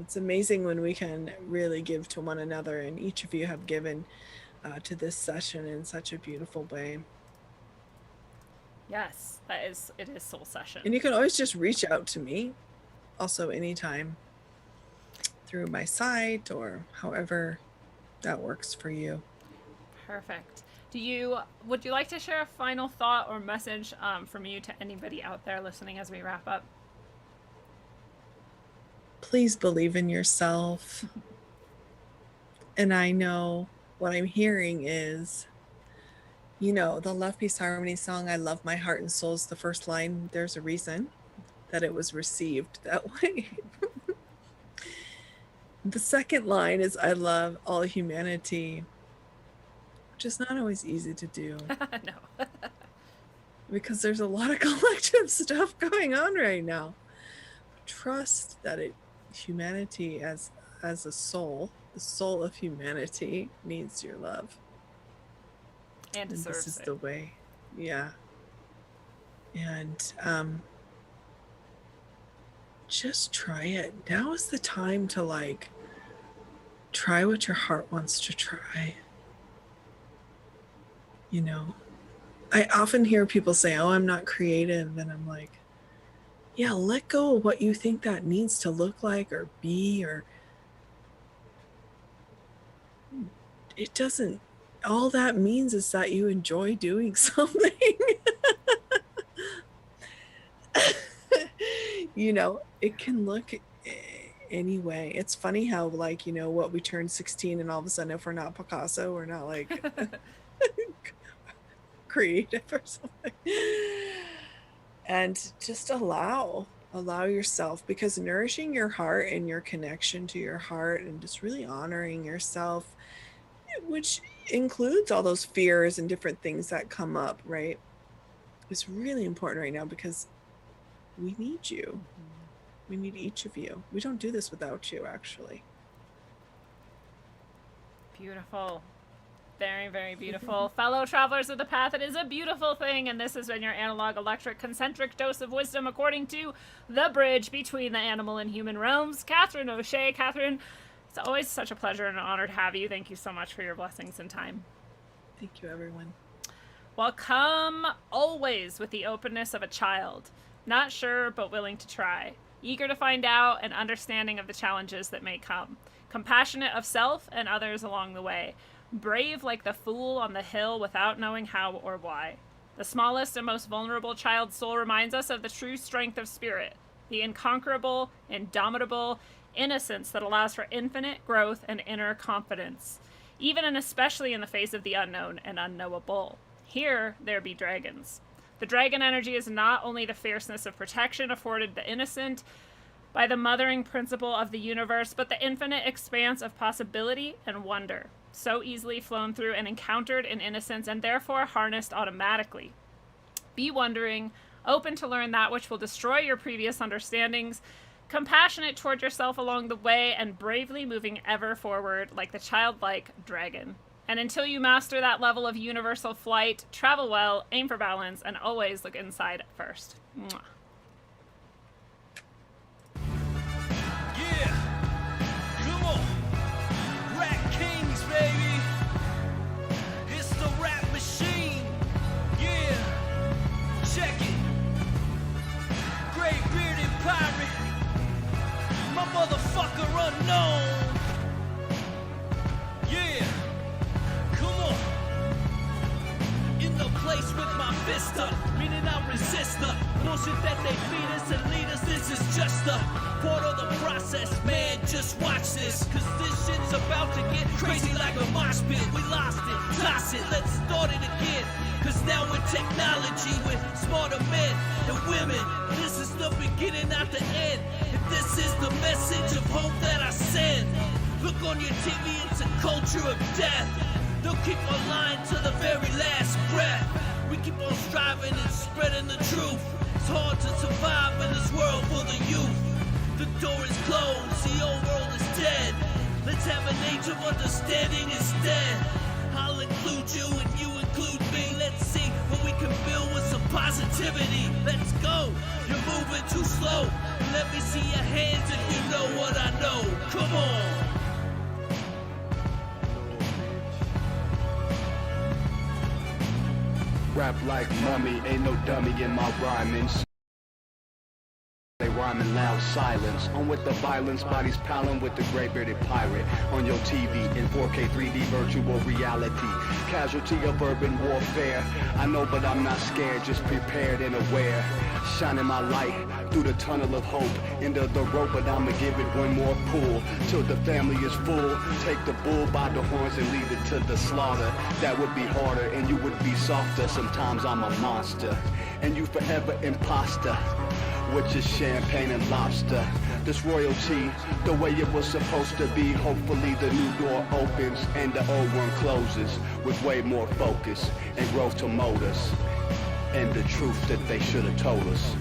It's amazing when we can really give to one another, and each of you have given to this session in such a beautiful way. Yes, it is Soul Session. And you can always just reach out to me also anytime through my site or however that works for you. Perfect. Would you like to share a final thought or message from you to anybody out there listening as we wrap up? Please believe in yourself. And I know what I'm hearing is, the Love, Peace, Harmony song, I love my heart and soul, is the first line. There's a reason that it was received that way. The second line is, I love all humanity, which is not always easy to do. No. Because there's a lot of collective stuff going on right now. Trust that humanity as a soul, the soul of humanity, needs your love. And deserves it. This is the way. Yeah. And just try it. Now is the time to try what your heart wants to try. I often hear people say, oh, I'm not creative. And I'm like, yeah, let go of what you think that needs to look like or be, or it doesn't, all that means is that you enjoy doing something. It can look any way. It's funny how what we turn 16 and all of a sudden if we're not Picasso, we're not creative or something. And just allow Allow yourself, because nourishing your heart and your connection to your heart and just really honoring yourself, which includes all those fears and different things that come up, right? It's really important right now because we need you. We need each of you. We don't do this without you, actually. Beautiful. Very, very beautiful. Fellow travelers of the path, it is a beautiful thing, and this has been your analog electric concentric dose of wisdom according to the bridge between the animal and human realms. Katherine O'Shea. Katherine, it's always such a pleasure and an honor to have you. Thank you so much for your blessings and time. Thank you, everyone. Well, come always with the openness of a child, not sure but willing to try, eager to find out and understanding of the challenges that may come, compassionate of self and others along the way, brave like the fool on the hill without knowing how or why. The smallest and most vulnerable child's soul reminds us of the true strength of spirit, the incomparable, indomitable innocence that allows for infinite growth and inner confidence, even and especially in the face of the unknown and unknowable. Here, there be dragons. The dragon energy is not only the fierceness of protection afforded the innocent by the mothering principle of the universe, but the infinite expanse of possibility and wonder, so easily flown through and encountered in innocence and therefore harnessed automatically. Be wondering, open to learn that which will destroy your previous understandings, compassionate toward yourself along the way, and bravely moving ever forward like the childlike dragon. And until you master that level of universal flight, travel well, aim for balance, and always look inside first. Mwah. Yeah, come on, Rat Kings, baby. It's the rap machine. Yeah, check it. Great bearded pirate, my motherfucker unknown. Yeah, come on. In the place with my fist up, meaning I resist the bullshit that they feed us and lead us. This is just a part of the process, man, just watch this. Cause this shit's about to get crazy like a mosh pit. We lost it, toss it, let's start it again. Cause now with technology, with smarter men and women, this is the beginning, not the end. And this is the message of hope that I send. Look on your TV, it's a culture of death. They'll keep on lying to the very last breath. We keep on striving and spreading the truth. It's hard to survive in this world full of youth. The door is closed, the old world is dead. Let's have an age of understanding instead. I'll include you and you include me. Let's see what we can build with some positivity. Let's go, you're moving too slow. Let me see your hands if you know what I know. Come on. Rap like mummy, ain't no dummy in my rhyming. They rhyming loud silence. On with the violence, bodies piling with the gray-bearded pirate. On your TV in 4K 3D virtual reality. Casualty of urban warfare. I know but I'm not scared, just prepared and aware. Shining my light through the tunnel of hope. Into the rope, but I'ma give it one more pull. Till the family is full. Take the bull by the horns and lead it to the slaughter. That would be harder and you would be softer. Sometimes I'm a monster and you forever imposter. Which is champagne and lobster. This royalty, the way it was supposed to be. Hopefully the new door opens and the old one closes. With way more focus and growth to mold us. And the truth that they should have told us.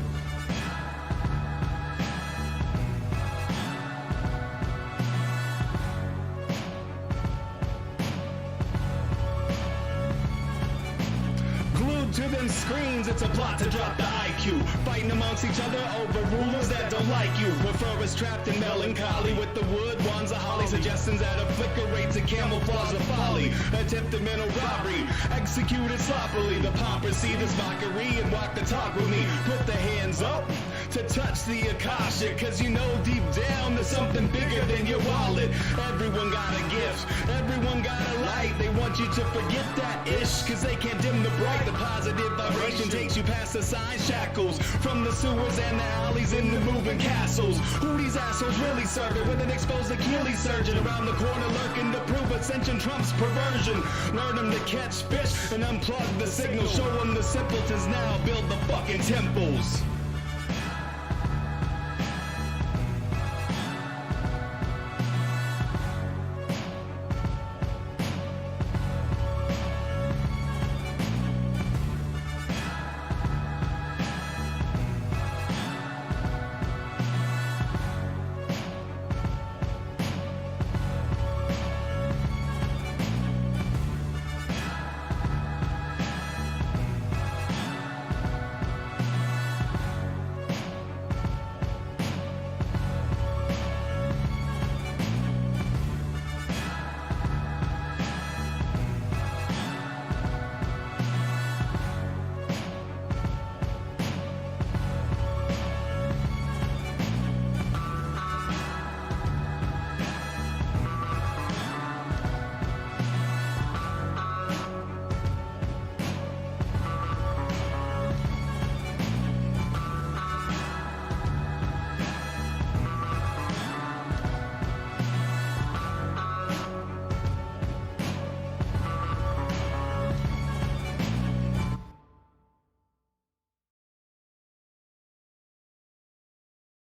To them screens, it's a plot to drop the IQ. Fighting amongst each other over rulers that don't like you. Prefer us trapped in melancholy with the wood wands of holly. Suggestions that obliterate to camouflage the folly. Attempted mental robbery, executed sloppily. The poppers see this mockery and walk the talk with me. Put the hands up to touch the Akasha. Cause you know deep down there's something bigger than your wallet. Everyone got a gift, everyone got a light. They want you to forget that ish, cause they can't dim the bright. The positive vibration takes you past the sign shackles. From the sewers and the alleys in the moving castles. Who these assholes really serving with an exposed Achilles surgeon around the corner lurking to prove ascension trumps perversion. Learn them to catch fish and unplug the signal. Show them the simpletons now build the fucking temples.